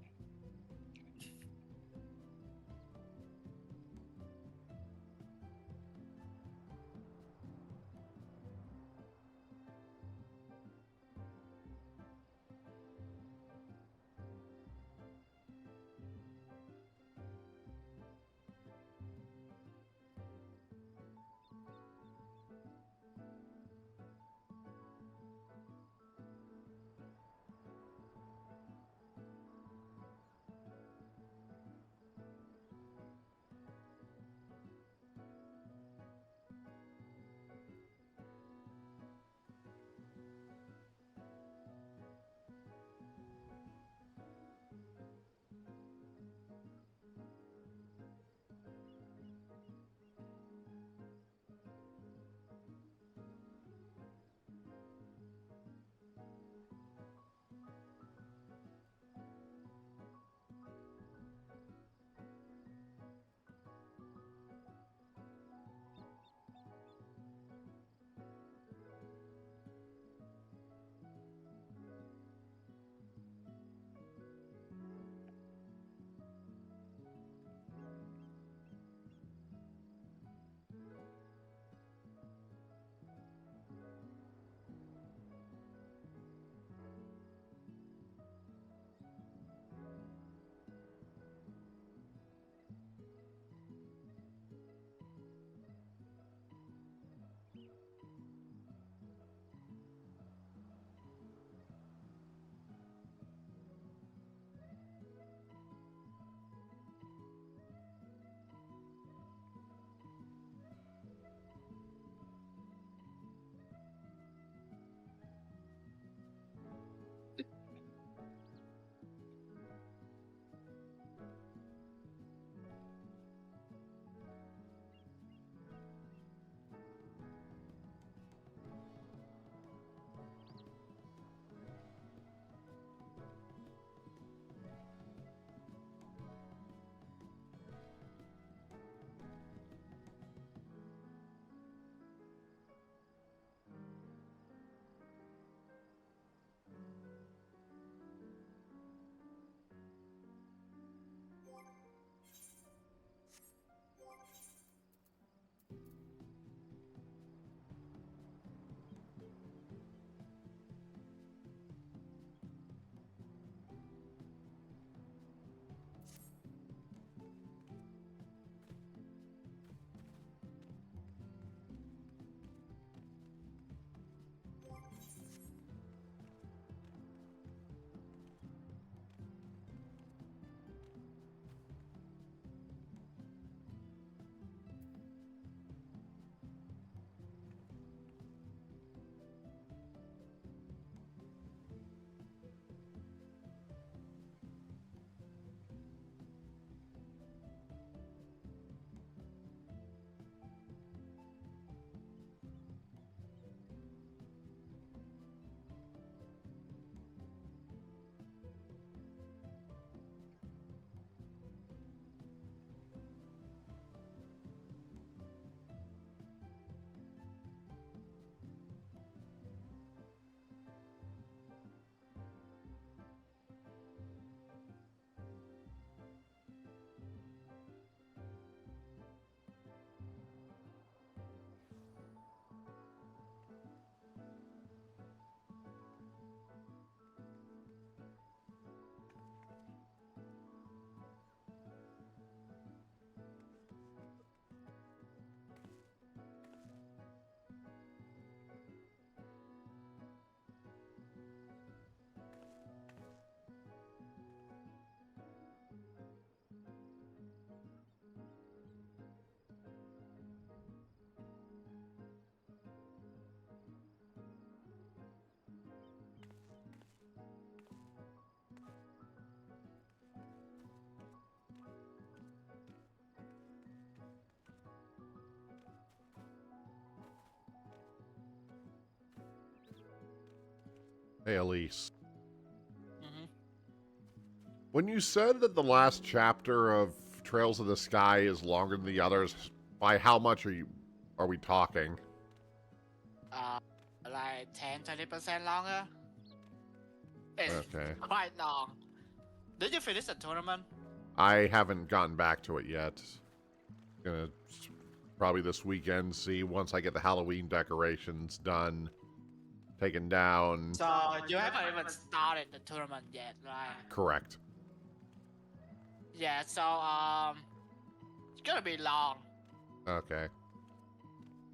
[SPEAKER 1] Hey, Elise.
[SPEAKER 2] Hmm.
[SPEAKER 1] When you said that the last chapter of Trails of the Sky is longer than the others, by how much are we talking?
[SPEAKER 2] Like 10-20% longer. It's
[SPEAKER 1] Okay.
[SPEAKER 2] quite long. Did you finish the tournament?
[SPEAKER 1] I haven't gotten back to it yet. Gonna probably this weekend see once I get the Halloween decorations done, taken down.
[SPEAKER 2] So you haven't even started the tournament yet, right?
[SPEAKER 1] Correct.
[SPEAKER 2] Yeah. So it's gonna be long,
[SPEAKER 1] Okay.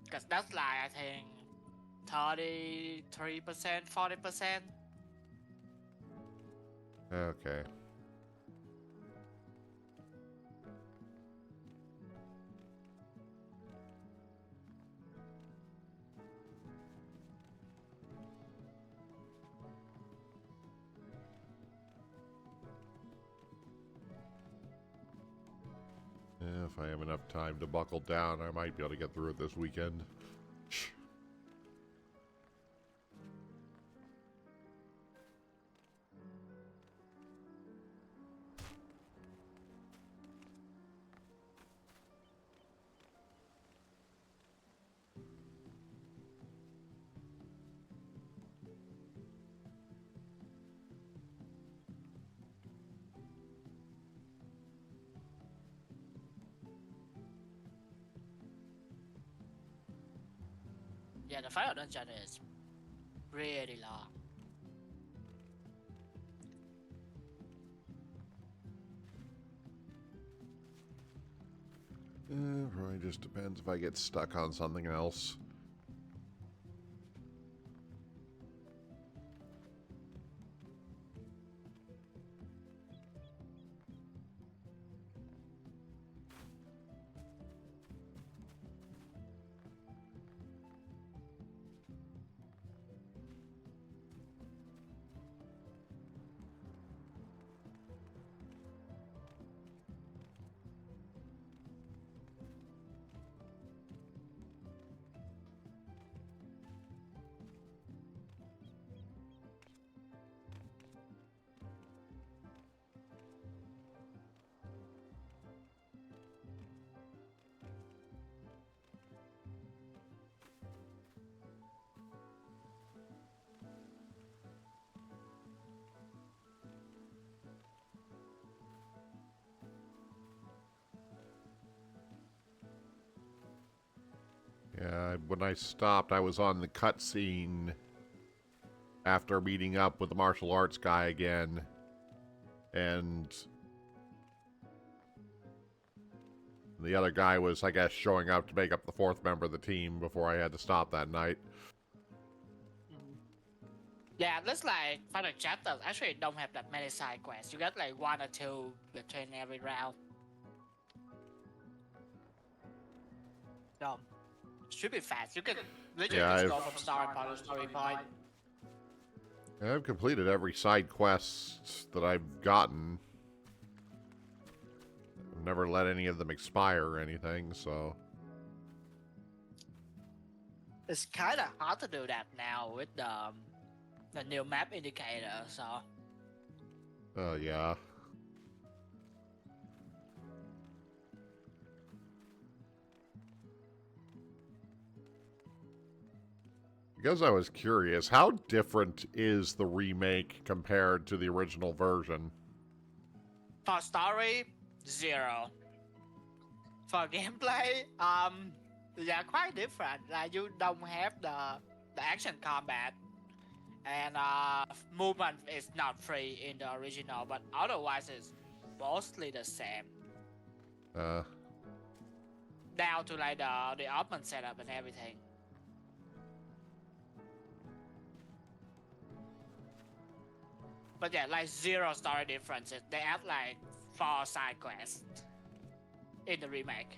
[SPEAKER 2] cause that's like I think 33%, 40%.
[SPEAKER 1] Okay. If I have enough time to buckle down, I might be able to get through it this weekend.
[SPEAKER 2] Yeah, the final dungeon is really long.
[SPEAKER 1] Probably just depends if I get stuck on something else. Yeah, when I stopped, I was on the cutscene after meeting up with the martial arts guy again. And the other guy was, I guess, showing up to make up the fourth member of the team before I had to stop that night.
[SPEAKER 2] Yeah, looks like final chapters actually don't have that many side quests. You got like 1 or 2 between every round. So, should be fast. You can literally
[SPEAKER 1] Yeah,
[SPEAKER 2] just go from story point to story point.
[SPEAKER 1] I've completed every side quest that I've gotten. I've never let any of them expire or anything, so...
[SPEAKER 2] It's kind of hard to do that now with the new map indicator, so...
[SPEAKER 1] Oh, yeah. Because I was curious, how different is the remake compared to the original version?
[SPEAKER 2] For story, 0. For gameplay, they are quite different. Like you don't have the action combat, and movement is not free in the original, but otherwise it's mostly the same. Down to like the open setup and everything. But yeah, like 0 story differences. They add like 4 side quests in the remake.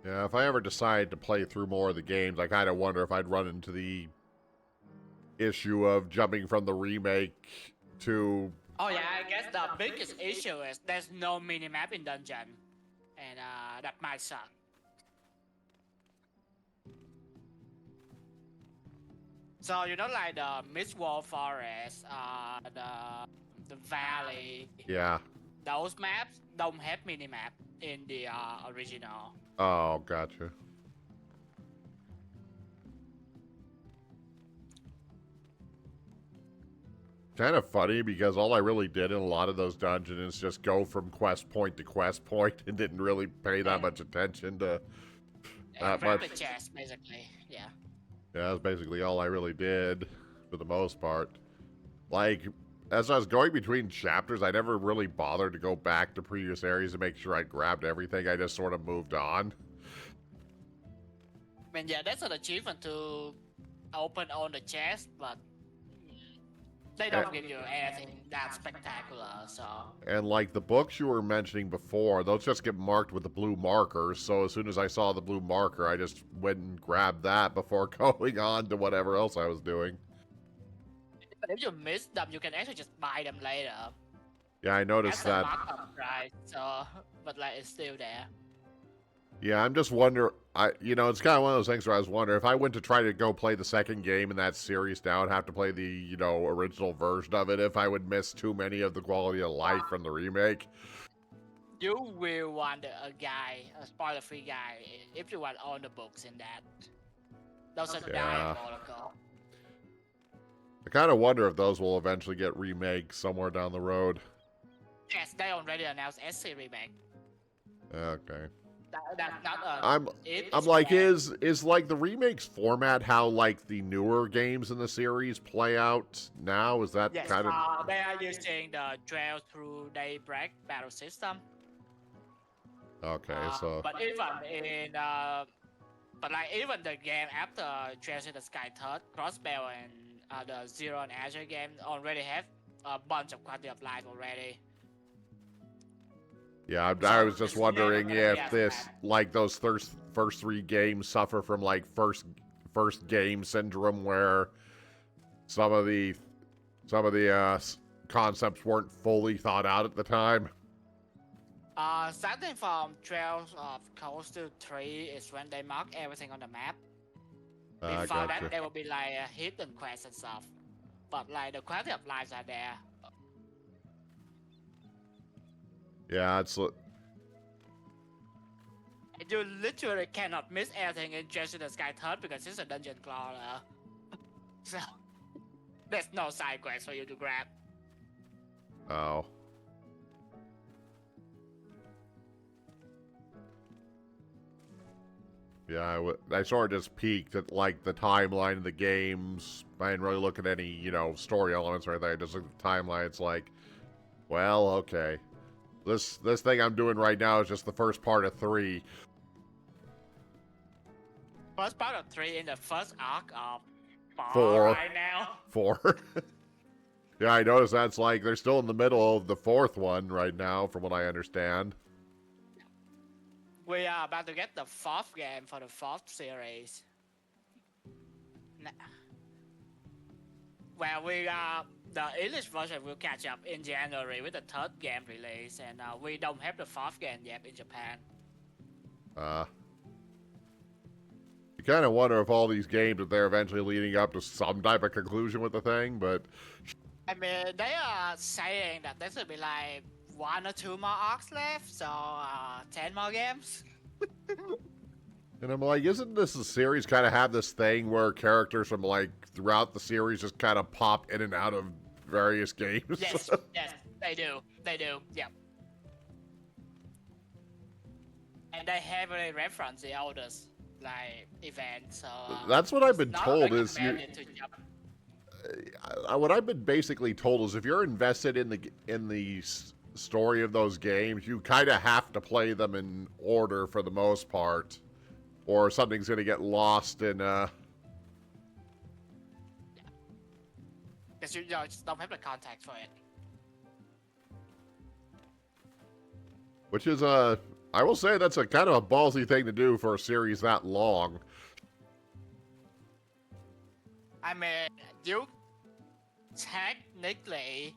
[SPEAKER 1] Yeah, if I ever decide to play through more of the games, I kind of wonder if I'd run into the issue of jumping from the remake to...
[SPEAKER 2] Oh yeah, I guess the biggest issue is there's no minimap in dungeon. And that might suck. So you know, like the Mistwall Forest, the Valley,
[SPEAKER 1] Yeah.
[SPEAKER 2] those maps don't have minimap in the original.
[SPEAKER 1] Oh, gotcha. Kind of funny because all I really did in a lot of those dungeons is just go from quest point to quest point and didn't really pay that much attention to that
[SPEAKER 2] Grab
[SPEAKER 1] much.
[SPEAKER 2] the chest, basically. Yeah.
[SPEAKER 1] Yeah, that's basically all I really did for the most part. Like, as I was going between chapters, I never really bothered to go back to previous areas to make sure I grabbed everything. I just sort of moved on.
[SPEAKER 2] I mean, yeah, that's an achievement to open all the chests, but they don't give you anything that spectacular, so.
[SPEAKER 1] And like the books you were mentioning before, those just get marked with the blue markers. So as soon as I saw the blue marker, I just went and grabbed that before going on to whatever else I was doing.
[SPEAKER 2] But if you miss them, you can actually just buy them later.
[SPEAKER 1] Yeah, I noticed
[SPEAKER 2] That's a
[SPEAKER 1] that.
[SPEAKER 2] markup price, so, but like it's still there.
[SPEAKER 1] Yeah, I'm just wondering. It's kind of one of those things where I was wondering if I went to try to go play the second game in that series now, I'd have to play the, original version of it if I would miss too many of the quality of life from the remake.
[SPEAKER 2] You will want a spoiler-free guide, if you want all the books in that. Those are
[SPEAKER 1] Yeah.
[SPEAKER 2] diabolical.
[SPEAKER 1] I kind of wonder if those will eventually get remakes somewhere down the road.
[SPEAKER 2] Yes, they already announced SC remake.
[SPEAKER 1] Okay.
[SPEAKER 2] That's not a.
[SPEAKER 1] I'm like, is like the remakes format how like the newer games in the series play out now? Is that
[SPEAKER 2] Yes,
[SPEAKER 1] kind of
[SPEAKER 2] they are using the Trail Through Daybreak battle system.
[SPEAKER 1] okay? So
[SPEAKER 2] But even in but like even the game after Trails in the Sky Third, Crossbell and the Zero and Azure game already have a bunch of quality of life already.
[SPEAKER 1] yeah,
[SPEAKER 2] So
[SPEAKER 1] I was just
[SPEAKER 2] it's
[SPEAKER 1] wondering
[SPEAKER 2] never gonna
[SPEAKER 1] if
[SPEAKER 2] be as
[SPEAKER 1] this
[SPEAKER 2] bad.
[SPEAKER 1] like those first three games suffer from like first game syndrome where some of the concepts weren't fully thought out at the time.
[SPEAKER 2] Starting from Trails of Coastal 3 is when they mark everything on the map. Before
[SPEAKER 1] Gotcha.
[SPEAKER 2] that, there will be like hidden quests and stuff. But like the quality of lives are there.
[SPEAKER 1] Yeah, it's
[SPEAKER 2] You literally cannot miss anything in Just in the Sky Third because it's a dungeon crawler. So there's no side quest for you to grab.
[SPEAKER 1] oh. Yeah, I sort of just peeked at like the timeline of the games. I didn't really look at any, story elements or anything. I just looked at the timeline. It's like, well, okay. This thing I'm doing right now is just the first part of 3.
[SPEAKER 2] First part of 3 in the first arc of
[SPEAKER 1] 4
[SPEAKER 2] right now.
[SPEAKER 1] 4. Yeah, I noticed that's like they're still in the middle of the 4th one right now, from what I understand.
[SPEAKER 2] We are about to get the 4th game for the 4th series. Well, the English version will catch up in January with the 3rd game release, and we don't have the 4th game yet in Japan.
[SPEAKER 1] You kind of wonder if all these games, if they're eventually leading up to some type of conclusion with the thing, but
[SPEAKER 2] I mean, they are saying that there should be like 1 or 2 more arcs left, so 10 more games.
[SPEAKER 1] and I'm like, isn't this a series kind of have this thing where characters from like throughout the series just kind of pop in and out of various games?
[SPEAKER 2] Yes, yes, they do, yeah. And they heavily reference the oldest like event, so
[SPEAKER 1] That's what I've been
[SPEAKER 2] not
[SPEAKER 1] told
[SPEAKER 2] recommended
[SPEAKER 1] is you,
[SPEAKER 2] to jump.
[SPEAKER 1] what I've been basically told is if you're invested in the story of those games, you kind of have to play them in order for the most part, or something's going to get lost in
[SPEAKER 2] Because you just don't have the context for it.
[SPEAKER 1] which is I will say that's a kind of a ballsy thing to do for a series that long.
[SPEAKER 2] I mean, you technically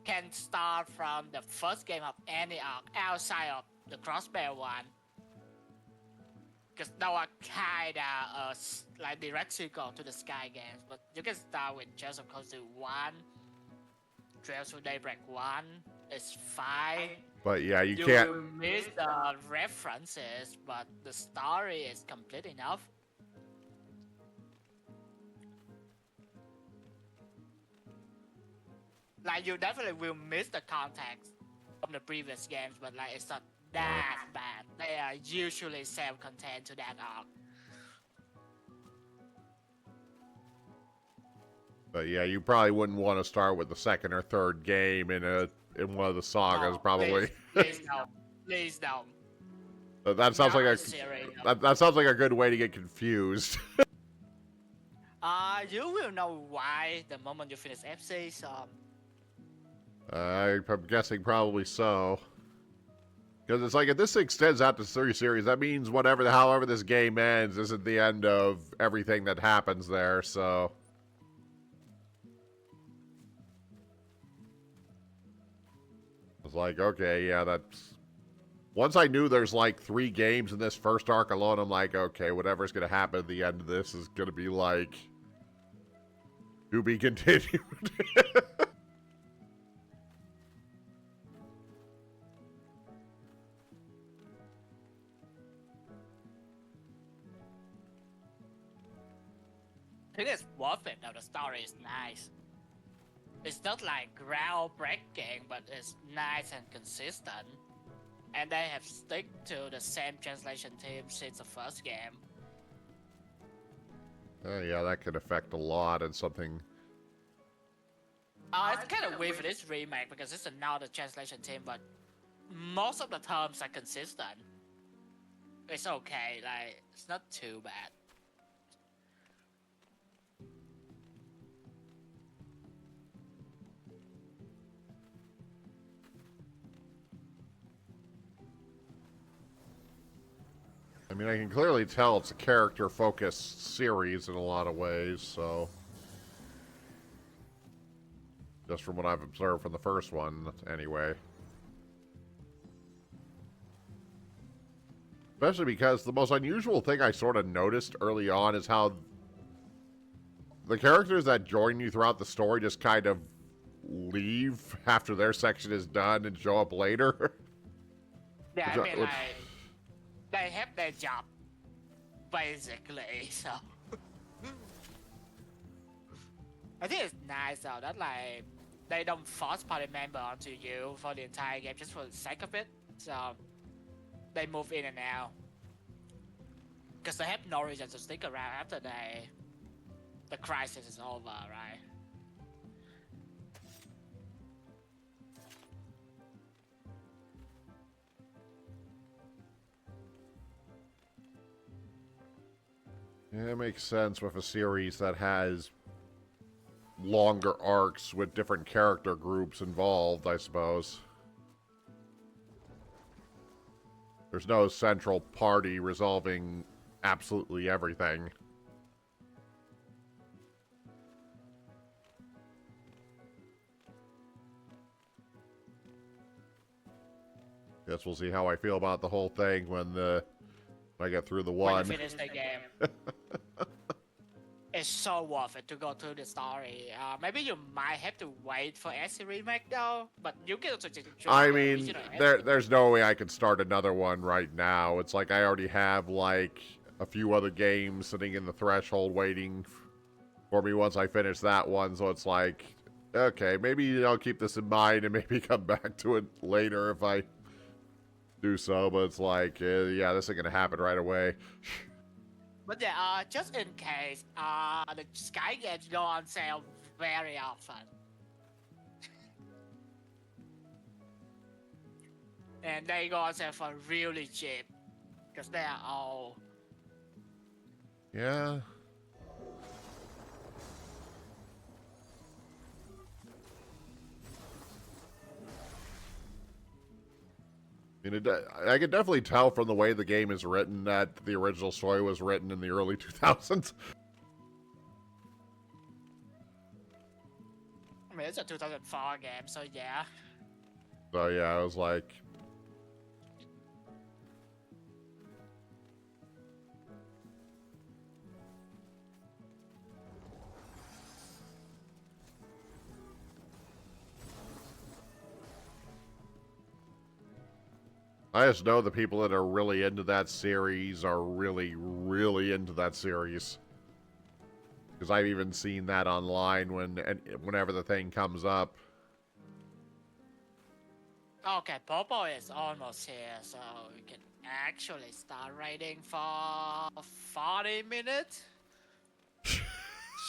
[SPEAKER 2] can start from the first game of any arc outside of the Crossbear one. because now are kinda like direct sequel to the Sky games, but you can start with Jazz of Coast 1, Trails to Daybreak 1, it's fine.
[SPEAKER 1] But yeah, you
[SPEAKER 2] You
[SPEAKER 1] can't.
[SPEAKER 2] will miss the references, but the story is complete enough. Like you definitely will miss the context from the previous games, but like it's not that bad. They are usually self-contained to that arc.
[SPEAKER 1] But yeah, you probably wouldn't want to start with the second or third game in one of the sagas,
[SPEAKER 2] No,
[SPEAKER 1] probably.
[SPEAKER 2] Please don't. Please don't.
[SPEAKER 1] That sounds
[SPEAKER 2] Not
[SPEAKER 1] like a
[SPEAKER 2] necessary, no.
[SPEAKER 1] that sounds like a good way to get confused.
[SPEAKER 2] You will know why the moment you finish FC. So
[SPEAKER 1] I'm guessing probably so. Because it's like if this extends out to 3 series, that means however this game ends isn't the end of everything that happens there. So it's like, okay, yeah, that's. Once I knew there's like 3 games in this first arc alone, I'm like, okay, whatever's gonna happen at the end of this is gonna be like to be continued.
[SPEAKER 2] I think it's worth it. Though the story is nice. It's not like groundbreaking, but it's nice and consistent. And they have stick to the same translation team since the first game.
[SPEAKER 1] Yeah, that could affect a lot and something.
[SPEAKER 2] It's kind of weird for this remake because it's another translation team, but most of the terms are consistent. It's okay, like, it's not too bad.
[SPEAKER 1] I mean, I can clearly tell it's a character-focused series in a lot of ways, so. Just from what I've observed from the first one, anyway. Especially because the most unusual thing I sort of noticed early on is how the characters that join you throughout the story just kind of leave after their section is done and show up later.
[SPEAKER 2] Yeah,
[SPEAKER 1] Which
[SPEAKER 2] I mean,
[SPEAKER 1] which-
[SPEAKER 2] like, they have their job, basically, so. I think it's nice though that like they don't force party member onto you for the entire game just for the sake of it. So they move in and out because they have no reason to stick around after the crisis is over, right?
[SPEAKER 1] Yeah, it makes sense with a series that has longer arcs with different character groups involved, I suppose. There's no central party resolving absolutely everything. Guess we'll see how I feel about the whole thing when I get through the
[SPEAKER 2] When
[SPEAKER 1] one.
[SPEAKER 2] you finish the game. It's so worth it to go through the story. Maybe you might have to wait for SC Remake though, but you can also just enjoy
[SPEAKER 1] I
[SPEAKER 2] the
[SPEAKER 1] mean,
[SPEAKER 2] original SC.
[SPEAKER 1] there's no way I could start another one right now. It's like I already have like a few other games sitting in the threshold waiting for me once I finish that one. So it's like, okay, maybe I'll keep this in mind and maybe come back to it later if I do so. But it's like, yeah, this ain't gonna happen right away.
[SPEAKER 2] But yeah, just in case, the Sky games go on sale very often. And they go on sale for really cheap. Because they are all...
[SPEAKER 1] Yeah. I mean, I could definitely tell from the way the game is written that the original story was written in the early 2000s.
[SPEAKER 2] I mean, it's a 2004 game, so yeah.
[SPEAKER 1] So yeah, I was like... I just know the people that are really into that series are really, really into that series. Because I've even seen that online whenever the thing comes up.
[SPEAKER 2] Okay, Popo is almost here, so we can actually start raiding for 40 minutes.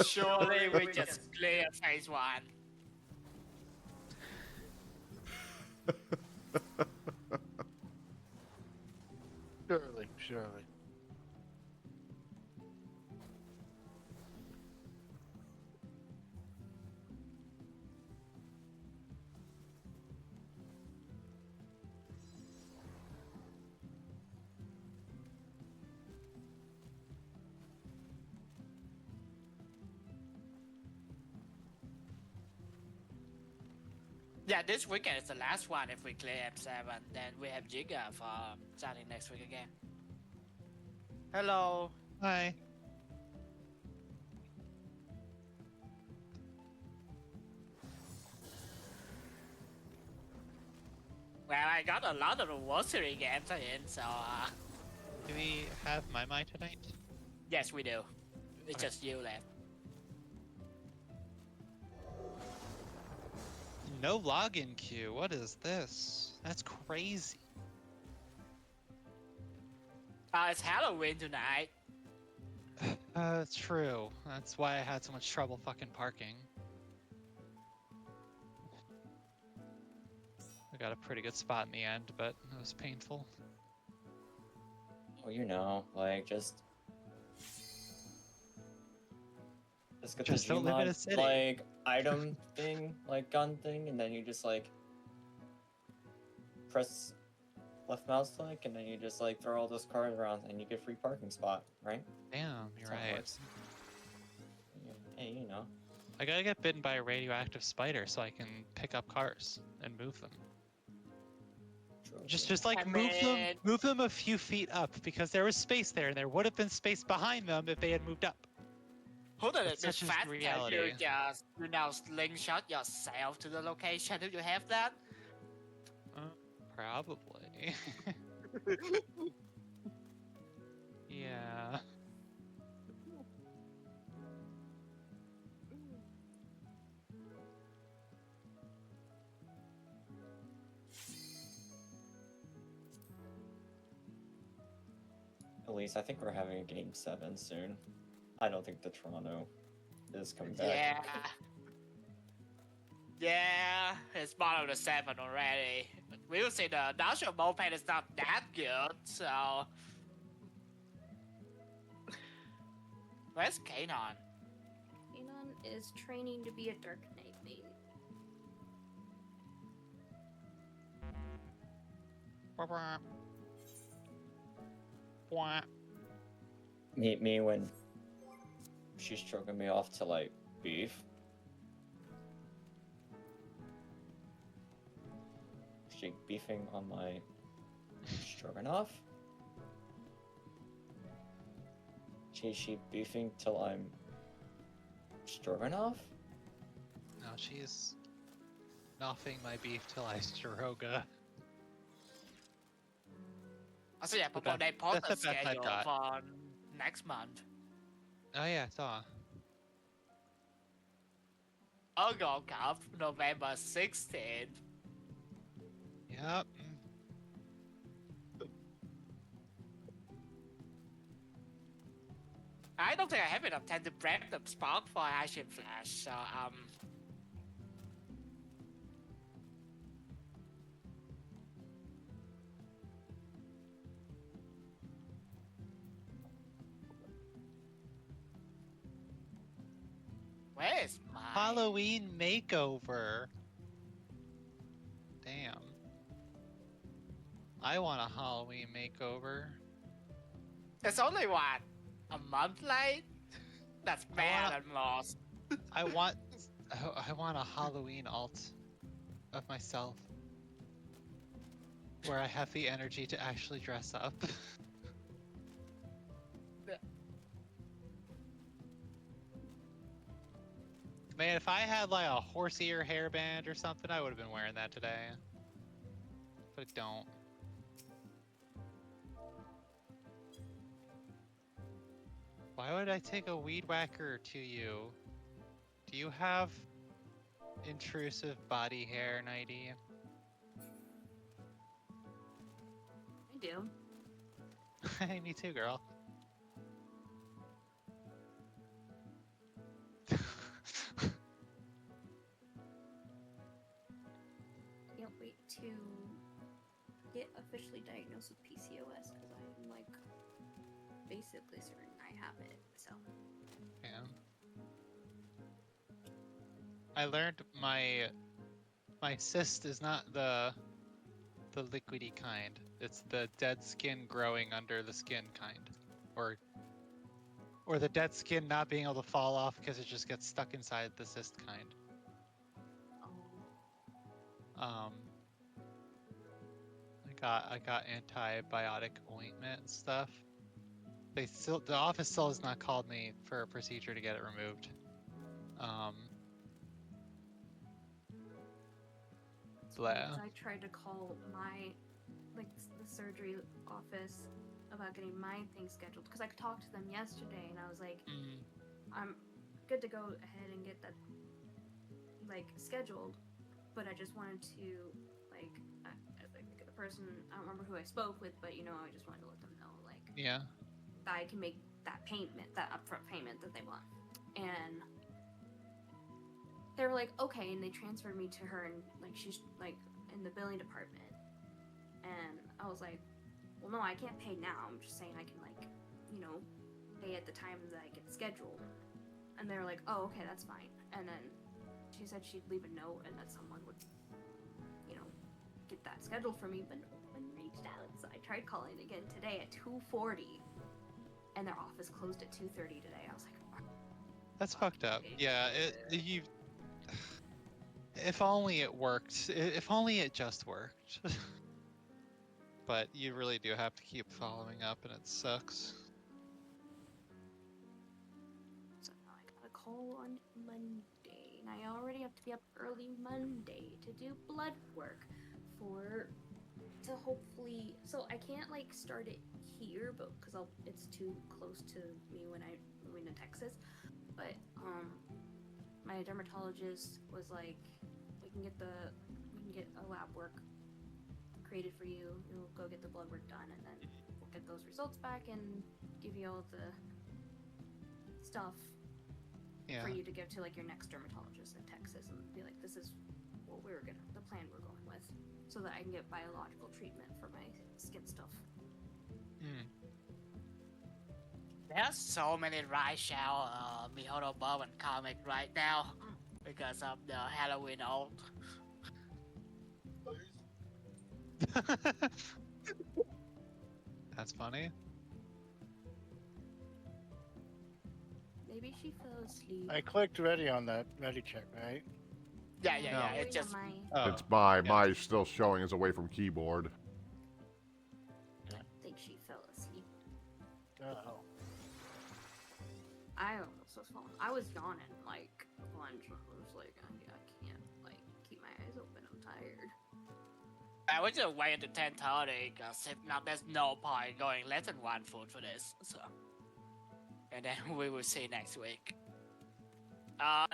[SPEAKER 2] Surely we just clear phase 1.
[SPEAKER 4] Surely.
[SPEAKER 2] Yeah, this weekend is the last one if we clear M7. Then we have Giga for starting next week again. Hello.
[SPEAKER 5] Hi.
[SPEAKER 2] Well, I got a lot of anniversary games in, so
[SPEAKER 5] Do we have my tonight?
[SPEAKER 2] yes, we do. It's
[SPEAKER 5] Okay.
[SPEAKER 2] just you left.
[SPEAKER 5] No login queue. What is this? That's crazy.
[SPEAKER 2] It's Halloween tonight.
[SPEAKER 5] True. That's why I had so much trouble fucking parking. I got a pretty good spot in the end, but it was painful.
[SPEAKER 3] Oh, you know, like just get
[SPEAKER 5] Just
[SPEAKER 3] the
[SPEAKER 5] don't live in a
[SPEAKER 3] Gmod,
[SPEAKER 5] city.
[SPEAKER 3] like item thing, like gun thing, and then you just like press left mouse click, and then you just like throw all those cars around, and you get free parking spot, right?
[SPEAKER 5] Damn, you're
[SPEAKER 3] That's how it
[SPEAKER 5] right.
[SPEAKER 3] works. Hey, you know.
[SPEAKER 5] I gotta get bitten by a radioactive spider so I can pick up cars and move them.
[SPEAKER 3] True,
[SPEAKER 5] Just
[SPEAKER 3] true.
[SPEAKER 5] like
[SPEAKER 2] I
[SPEAKER 5] move them a few feet up because there was space there and there would have been space behind them if they had moved up.
[SPEAKER 2] Hold on,
[SPEAKER 5] That's
[SPEAKER 2] Miss
[SPEAKER 5] such is
[SPEAKER 2] Fat, can you
[SPEAKER 5] reality.
[SPEAKER 2] just slingshot yourself to the location if you have that?
[SPEAKER 5] Probably. Yeah.
[SPEAKER 3] Elise, I think we're having a game 7 soon. I don't think the Toronto is coming back.
[SPEAKER 2] Yeah. Yeah, it's bottom of the 7 already. We will see the national moped is not that good, so. Where's Kanon?
[SPEAKER 6] Kanon is training to be a Dark Knight main.
[SPEAKER 3] Meet me when she's stroking me off to like beef. She beefing on my stroganoff? She beefing till I'm stroganoff?
[SPEAKER 5] No, she's nothing my beef till I stroga.
[SPEAKER 2] So yeah,
[SPEAKER 5] But
[SPEAKER 2] but they posted
[SPEAKER 5] that's
[SPEAKER 2] the
[SPEAKER 5] the best I
[SPEAKER 2] schedule
[SPEAKER 5] got.
[SPEAKER 2] for next month.
[SPEAKER 5] Oh yeah, I saw.
[SPEAKER 2] Ogo Cup, November 16th.
[SPEAKER 5] Yep.
[SPEAKER 2] I don't think I have enough time to prep the spark for Ashen Flash, so where's my
[SPEAKER 5] Halloween makeover. Damn. I want a Halloween makeover.
[SPEAKER 2] It's only what? A month late? That's bad and lost.
[SPEAKER 5] I want a Halloween alt of myself. Where I have the energy to actually dress up. Man, if I had like a horse ear hairband or something, I would have been wearing that today. But I don't. Why would I take a weed whacker to you? Do you have intrusive body hair, Nighty?
[SPEAKER 6] I do.
[SPEAKER 5] Hey, me too, girl.
[SPEAKER 6] Can't wait to get officially diagnosed with PCOS because I'm like basically certain I have it. So
[SPEAKER 5] Yeah. I learned my cyst is not the liquidy kind. It's the dead skin growing under the skin kind, or the dead skin not being able to fall off because it just gets stuck inside the cyst kind.
[SPEAKER 6] oh,
[SPEAKER 5] I got antibiotic ointment and stuff. The office still has not called me for a procedure to get it removed. Blah.
[SPEAKER 6] I tried to call my the surgery office about getting my thing scheduled because I talked to them yesterday and I was like, I'm good to go ahead and get that scheduled, but I just wanted to the person, I don't remember who I spoke with, but I just wanted to let them know
[SPEAKER 5] Yeah.
[SPEAKER 6] that I can make that upfront payment that they want. And they were like, okay, and they transferred me to her, and she's in the billing department. And I was like, well, no, I can't pay now. I'm just saying I can pay at the time that I get scheduled. And they were like, oh, okay, that's fine. And then she said she'd leave a note and that someone would, get that scheduled for me, but no one reached out. So I tried calling again today at 2:40, and their office closed at 2:30 today. I was like,
[SPEAKER 5] That's fucked up. Yeah, if only it worked. If only it just worked. But you really do have to keep following up, and it sucks.
[SPEAKER 6] so now I got a call on Monday, and I already have to be up early Monday to do blood work to hopefully. So I can't start it here, but because it's too close to me when I moving to Texas. But my dermatologist was like, we can get a lab work created for you. You'll go get the blood work done, and then we'll get those results back and give you all the stuff for you to give to your next dermatologist in Texas, and be like, this is what the plan we're going with, so that I can get biological treatment for my skin stuff.
[SPEAKER 2] There's so many Rachel Mihoto Bowman comic right now because of the Halloween ult.
[SPEAKER 5] That's funny.
[SPEAKER 6] Maybe she fell asleep.
[SPEAKER 4] I clicked ready on that ready check, right?
[SPEAKER 2] Yeah,
[SPEAKER 5] No.
[SPEAKER 2] it's just
[SPEAKER 5] Oh,
[SPEAKER 1] It's my still showing is away from keyboard.
[SPEAKER 6] I think she fell asleep.
[SPEAKER 4] Oh.
[SPEAKER 6] I almost was falling. I was yawning a bunch. I was like, I can't keep my eyes open. I'm tired.
[SPEAKER 2] I was just wait until 10:30 because if not, there's no point going less than one foot for this. So, and then we will see next week.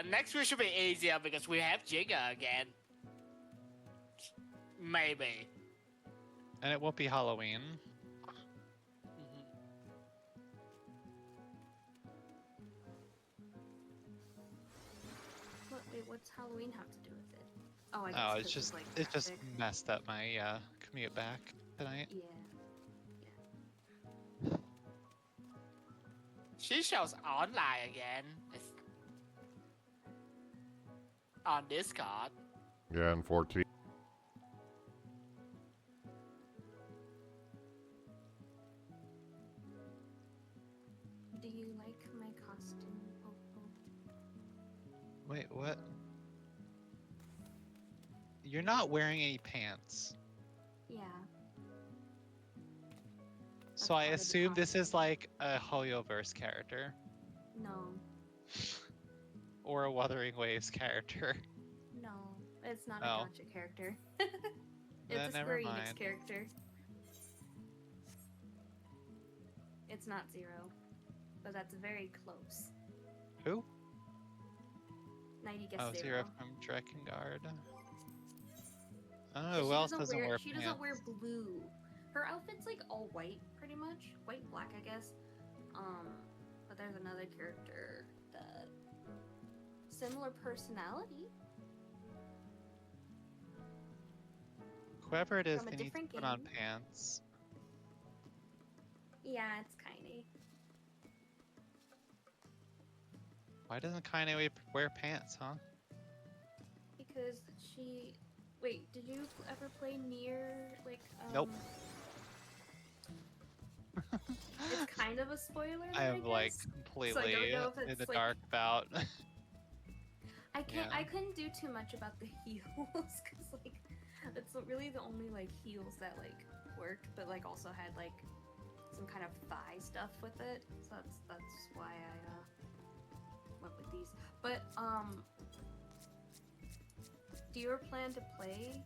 [SPEAKER 2] Next week should be easier because we have Jigga again. Maybe.
[SPEAKER 5] and it won't be Halloween.
[SPEAKER 6] Wait, what's Halloween have to do with it? Oh, I guess
[SPEAKER 5] Oh,
[SPEAKER 6] 'cause
[SPEAKER 5] it's just
[SPEAKER 6] traffic.
[SPEAKER 5] messed up my commute back tonight.
[SPEAKER 6] Yeah.
[SPEAKER 2] She shows online again. It's on Discord.
[SPEAKER 1] Yeah, and 14.
[SPEAKER 6] Do you like my costume, Popo?
[SPEAKER 5] Wait, what? You're not wearing any pants.
[SPEAKER 6] Yeah.
[SPEAKER 5] So I
[SPEAKER 6] part of the
[SPEAKER 5] assume this
[SPEAKER 6] costume.
[SPEAKER 5] is like a Hoyoverse character.
[SPEAKER 6] No.
[SPEAKER 5] Or a Wuthering Waves character.
[SPEAKER 6] No. It's not
[SPEAKER 5] Oh.
[SPEAKER 6] a gotcha character. It's
[SPEAKER 5] Then
[SPEAKER 6] a
[SPEAKER 5] never
[SPEAKER 6] Square Enix
[SPEAKER 5] mind.
[SPEAKER 6] character. It's not Zero. but that's very close.
[SPEAKER 5] Who?
[SPEAKER 6] 90 gets
[SPEAKER 5] Oh,
[SPEAKER 6] 0.
[SPEAKER 5] Zero from Draginhikari.
[SPEAKER 6] But
[SPEAKER 5] Oh,
[SPEAKER 6] she
[SPEAKER 5] who else doesn't wear
[SPEAKER 6] she
[SPEAKER 5] pants?
[SPEAKER 6] doesn't wear blue. Her outfit's like all white, pretty much. White, black, I guess. But there's another character that similar personality.
[SPEAKER 5] Whoever it is,
[SPEAKER 6] From a
[SPEAKER 5] they need to
[SPEAKER 6] different
[SPEAKER 5] put on
[SPEAKER 6] game.
[SPEAKER 5] pants.
[SPEAKER 6] Yeah, it's Kaine.
[SPEAKER 5] Why doesn't Kaine wear pants, huh?
[SPEAKER 6] Because she. Wait, did you ever play Nier? Like,
[SPEAKER 5] Nope.
[SPEAKER 6] It's kind of a spoiler.
[SPEAKER 5] I
[SPEAKER 6] Then,
[SPEAKER 5] am
[SPEAKER 6] I
[SPEAKER 5] like
[SPEAKER 6] guess.
[SPEAKER 5] completely
[SPEAKER 6] know if
[SPEAKER 5] in
[SPEAKER 6] it's,
[SPEAKER 5] the
[SPEAKER 6] like-
[SPEAKER 5] dark about.
[SPEAKER 6] I can't.
[SPEAKER 5] Yeah.
[SPEAKER 6] I couldn't do too much about the heels because like it's really the only like heels that like worked, but like also had like some kind of thigh stuff with it. So that's why I went with these. But do you ever plan to play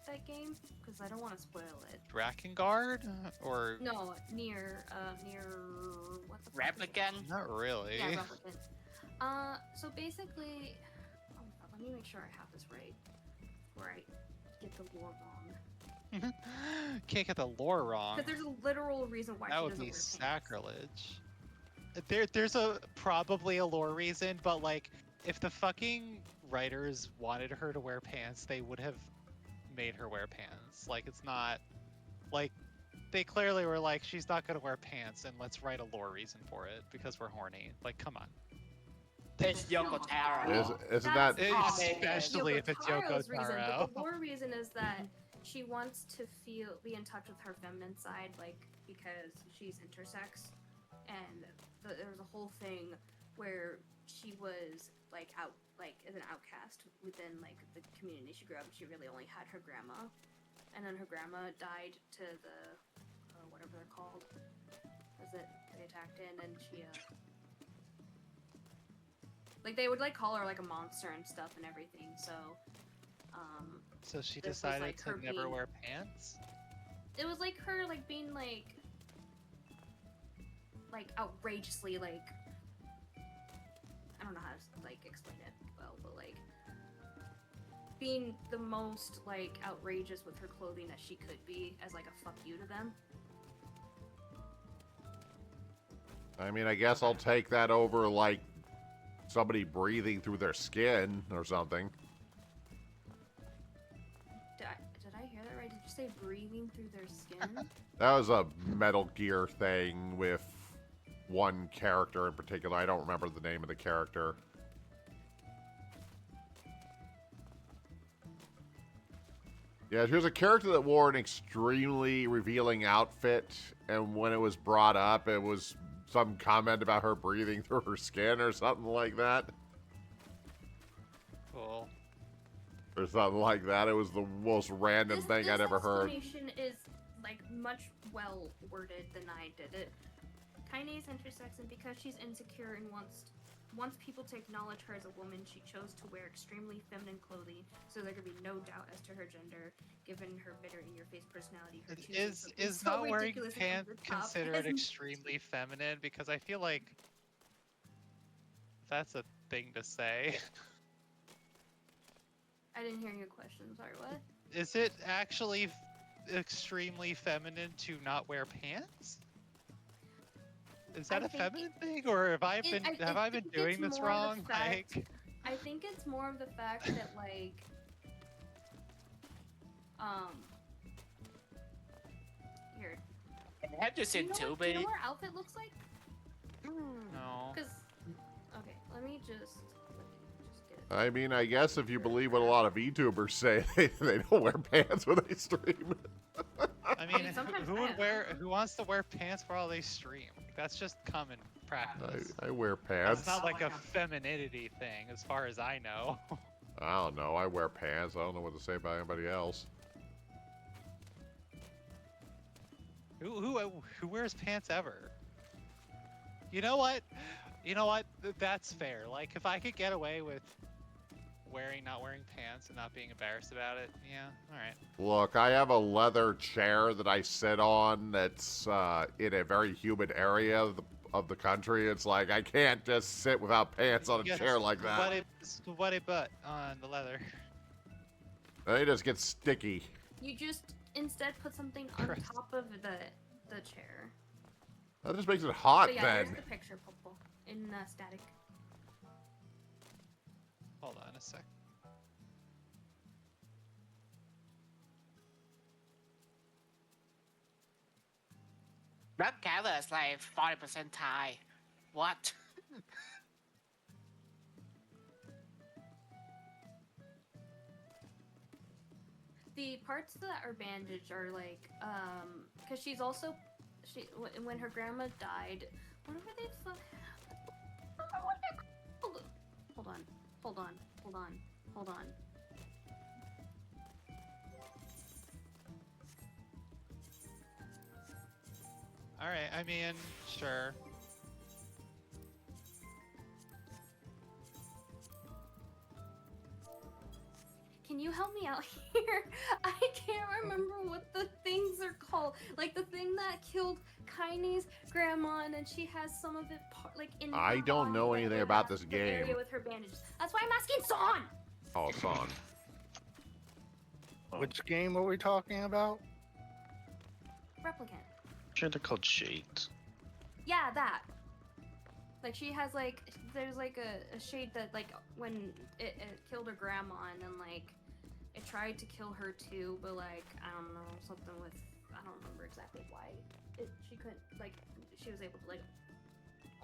[SPEAKER 6] that game? Because I don't want to spoil it.
[SPEAKER 5] Drakengard? Or
[SPEAKER 6] No, near what the fuck is it?
[SPEAKER 2] Replicant.
[SPEAKER 5] not really.
[SPEAKER 6] Yeah, replicant. So basically, oh my god, let me make sure I have this right, before I get the lore wrong.
[SPEAKER 5] Can't get the lore wrong.
[SPEAKER 6] Because there's a literal reason why
[SPEAKER 5] That
[SPEAKER 6] she
[SPEAKER 5] would
[SPEAKER 6] doesn't
[SPEAKER 5] be
[SPEAKER 6] wear pants.
[SPEAKER 5] sacrilege. There's probably a lore reason, but like, if the fucking writers wanted her to wear pants, they would have made her wear pants. Like, it's not like they clearly were like, she's not gonna wear pants, and let's write a lore reason for it because we're horny. Like, come on.
[SPEAKER 2] It's Yoko Taro.
[SPEAKER 1] Isn't
[SPEAKER 6] That's
[SPEAKER 1] that
[SPEAKER 5] Especially if it's Yoko
[SPEAKER 6] Taro's reason,
[SPEAKER 5] Taro.
[SPEAKER 6] but the lore reason is that she wants to be in touch with her feminine side, like because she's intersex, and there's a whole thing where she was like out, like as an outcast within like the community she grew up in. She really only had her grandma, and then her grandma died to the whatever they're called. Was it they attacked in, and she like they would like call her like a monster and stuff and everything. So
[SPEAKER 5] So she
[SPEAKER 6] This was,
[SPEAKER 5] decided
[SPEAKER 6] like,
[SPEAKER 5] to
[SPEAKER 6] her
[SPEAKER 5] never
[SPEAKER 6] being-
[SPEAKER 5] wear pants?
[SPEAKER 6] it was like her like being like outrageously like I don't know how to like explain it well, but like being the most like outrageous with her clothing that she could be as like a fuck you to them.
[SPEAKER 1] I mean, I guess I'll take that over like somebody breathing through their skin or something.
[SPEAKER 6] Did I hear that right? Did you say breathing through their skin?
[SPEAKER 1] That was a Metal Gear thing with one character in particular. I don't remember the name of the character. Yeah, she was a character that wore an extremely revealing outfit, and when it was brought up, it was some comment about her breathing through her skin or something like that.
[SPEAKER 5] Cool.
[SPEAKER 1] Or something like that. It was the most random thing I'd ever heard.
[SPEAKER 6] This explanation is like much well worded than I did it. Kaine is intersex, and because she's insecure and wants people to acknowledge her as a woman, she chose to wear extremely feminine clothing, so there could be no doubt as to her gender, given her bitter, in-your-face personality. Her choosing something
[SPEAKER 5] Is
[SPEAKER 6] so
[SPEAKER 5] not wearing
[SPEAKER 6] ridiculous and
[SPEAKER 5] pants
[SPEAKER 6] over the top
[SPEAKER 5] considered
[SPEAKER 6] as-
[SPEAKER 5] extremely feminine? Because I feel like that's a thing to say.
[SPEAKER 6] I didn't hear your question. Sorry, what?
[SPEAKER 5] Is it actually extremely feminine to not wear pants? Is that
[SPEAKER 6] I
[SPEAKER 5] a
[SPEAKER 6] think
[SPEAKER 5] feminine thing, or have I been
[SPEAKER 6] I
[SPEAKER 5] have I been
[SPEAKER 6] think
[SPEAKER 5] doing
[SPEAKER 6] it's
[SPEAKER 5] this
[SPEAKER 6] more the
[SPEAKER 5] wrong?
[SPEAKER 6] fact-
[SPEAKER 5] Like,
[SPEAKER 6] I think it's more of the fact that like here.
[SPEAKER 2] Have you seen
[SPEAKER 6] Do you know
[SPEAKER 2] Tubi?
[SPEAKER 6] what her outfit looks like?
[SPEAKER 5] no.
[SPEAKER 6] Because okay, let me just get it.
[SPEAKER 1] I mean, I guess if you believe what a lot of VTubers say, they don't wear pants when they stream.
[SPEAKER 5] I mean,
[SPEAKER 6] sometimes
[SPEAKER 5] who
[SPEAKER 6] I
[SPEAKER 5] would
[SPEAKER 6] have
[SPEAKER 5] wear? Who wants to wear pants while they stream? That's just common practice.
[SPEAKER 1] I wear pants.
[SPEAKER 5] It's not like a femininity thing, as far as I know.
[SPEAKER 1] I don't know. I wear pants. I don't know what to say about anybody else.
[SPEAKER 5] Who wears pants ever? You know what? You know what? That's fair. Like, if I could get away with not wearing pants and not being embarrassed about it, yeah, all right.
[SPEAKER 1] Look, I have a leather chair that I sit on that's in a very humid area of the country. It's like I can't just sit without pants on a
[SPEAKER 5] Yes,
[SPEAKER 1] chair like that.
[SPEAKER 5] Sweaty butt on the leather.
[SPEAKER 1] They just get sticky.
[SPEAKER 6] You just instead put something on
[SPEAKER 5] Gross.
[SPEAKER 6] top of the chair.
[SPEAKER 1] That just makes it hot
[SPEAKER 6] But yeah,
[SPEAKER 1] then.
[SPEAKER 6] here's the picture, Popo, in static.
[SPEAKER 5] Hold on a sec.
[SPEAKER 2] That gather is like 40% Thai. What?
[SPEAKER 6] The parts that are bandaged are like, because she's also, when her grandma died, what were they? Hold on, hold on, hold on, hold on.
[SPEAKER 5] All right, I mean, sure.
[SPEAKER 6] Can you help me out here? I can't remember what the things are called. Like the thing that killed Kaine's grandma, and then she has some of it like in.
[SPEAKER 1] I
[SPEAKER 6] her
[SPEAKER 1] don't
[SPEAKER 6] body,
[SPEAKER 1] know
[SPEAKER 6] like,
[SPEAKER 1] anything
[SPEAKER 6] the
[SPEAKER 1] about this
[SPEAKER 6] the area
[SPEAKER 1] game.
[SPEAKER 6] with her bandages. That's why I'm asking Son.
[SPEAKER 1] Oh, son.
[SPEAKER 4] Which game are we talking about?
[SPEAKER 6] Replicant.
[SPEAKER 7] Sure, they're called shades.
[SPEAKER 6] Yeah, that. Like she has like, there's like a shade that like when it killed her grandma, and then like it tried to kill her too, but like I don't know, something with, I don't remember exactly why she couldn't, like she was able to like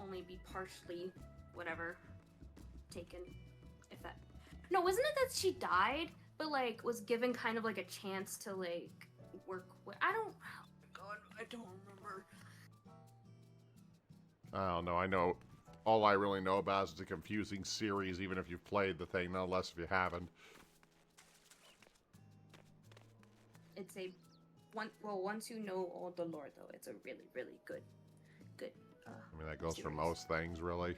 [SPEAKER 6] only be partially whatever taken, if that, no, wasn't it that she died but like was given kind of like a chance to like work with, I don't, oh my god, I don't remember.
[SPEAKER 1] I don't know. I know. All I really know about is it's a confusing series, even if you've played the thing, no less if you haven't.
[SPEAKER 6] It's a once you know all the lore though, it's a really, really good
[SPEAKER 1] I mean, that goes for
[SPEAKER 6] series.
[SPEAKER 1] most things, really.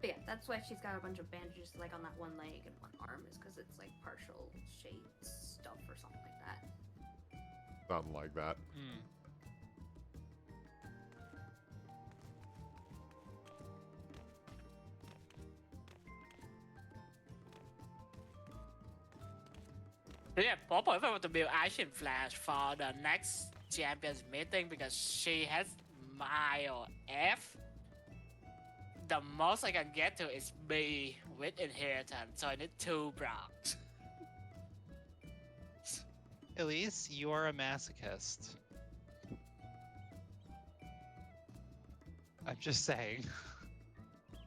[SPEAKER 6] But yeah, that's why she's got a bunch of bandages like on that one leg and one arm, is because it's like partial shade stuff or something like that.
[SPEAKER 1] Something like that.
[SPEAKER 5] Hmm.
[SPEAKER 2] Yeah, Popo if I want to build Action Flash for the next champions meeting because she has Mile F. The most I can get to is B with inheritance, so I need 2 blocks.
[SPEAKER 5] Elise, you are a masochist. I'm just saying.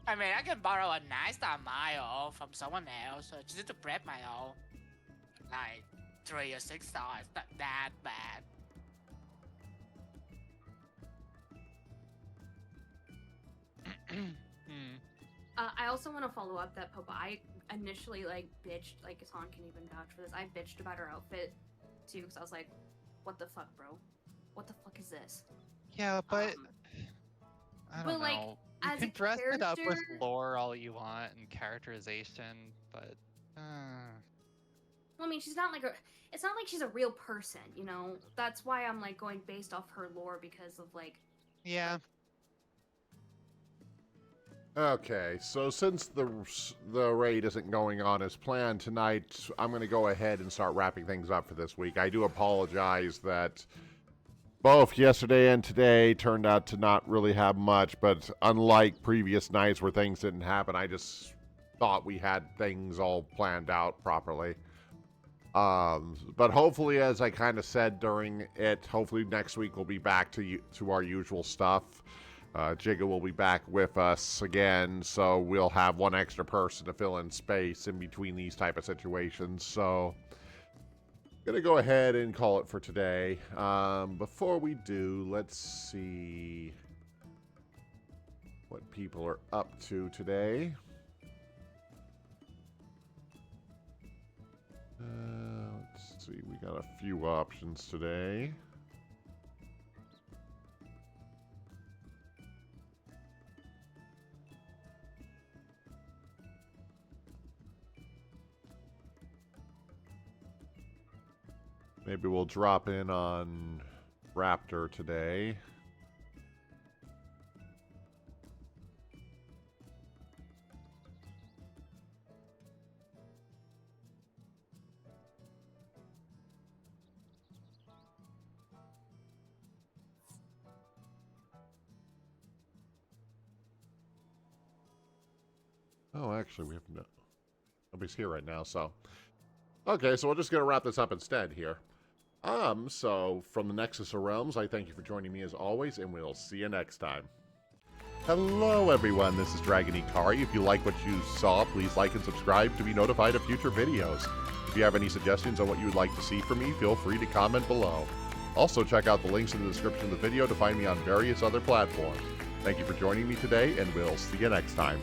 [SPEAKER 2] I mean, I can borrow a nice Mile from someone else, so just to prep my own. Like 3 or 6 stars, it's not that bad.
[SPEAKER 5] Hmm.
[SPEAKER 6] I also want to follow up that Popa. I initially like bitched, like Hassan can even vouch for this. I bitched about her outfit too, because I was like, "What the fuck, bro? What the fuck is this?"
[SPEAKER 5] Yeah, but I
[SPEAKER 6] but,
[SPEAKER 5] don't
[SPEAKER 6] like,
[SPEAKER 5] know. You
[SPEAKER 6] as
[SPEAKER 5] can
[SPEAKER 6] a
[SPEAKER 5] dress it up with
[SPEAKER 6] character-
[SPEAKER 5] lore all you want and characterization, but
[SPEAKER 6] Well, I mean, she's not like it's not like she's a real person, you know. That's why I'm like going based off her lore because of like.
[SPEAKER 5] yeah.
[SPEAKER 1] Okay, so since the raid isn't going on as planned tonight, I'm going to go ahead and start wrapping things up for this week. I do apologize that both yesterday and today turned out to not really have much, but unlike previous nights where things didn't happen, I just thought we had things all planned out properly. But hopefully, as I kind of said during it, hopefully next week we'll be back to our usual stuff. Jigga will be back with us again, so we'll have one extra person to fill in space in between these type of situations. So, gonna go ahead and call it for today. Before we do, let's see what people are up to today. Let's see, we got a few options today. Maybe we'll drop in on Raptor today. Oh, actually, we have no... Nobody's here right now, so... Okay, so we're just going to wrap this up instead here. So, from the Nexus of Realms, I thank you for joining me as always, and we'll see you next time. Hello, everyone. This is Draginhikari. If you like what you saw, please like and subscribe to be notified of future videos. If you have any suggestions on what you would like to see from me, feel free to comment below. Also, check out the links in the description of the video to find me on various other platforms. Thank you for joining me today, and we'll see you next time.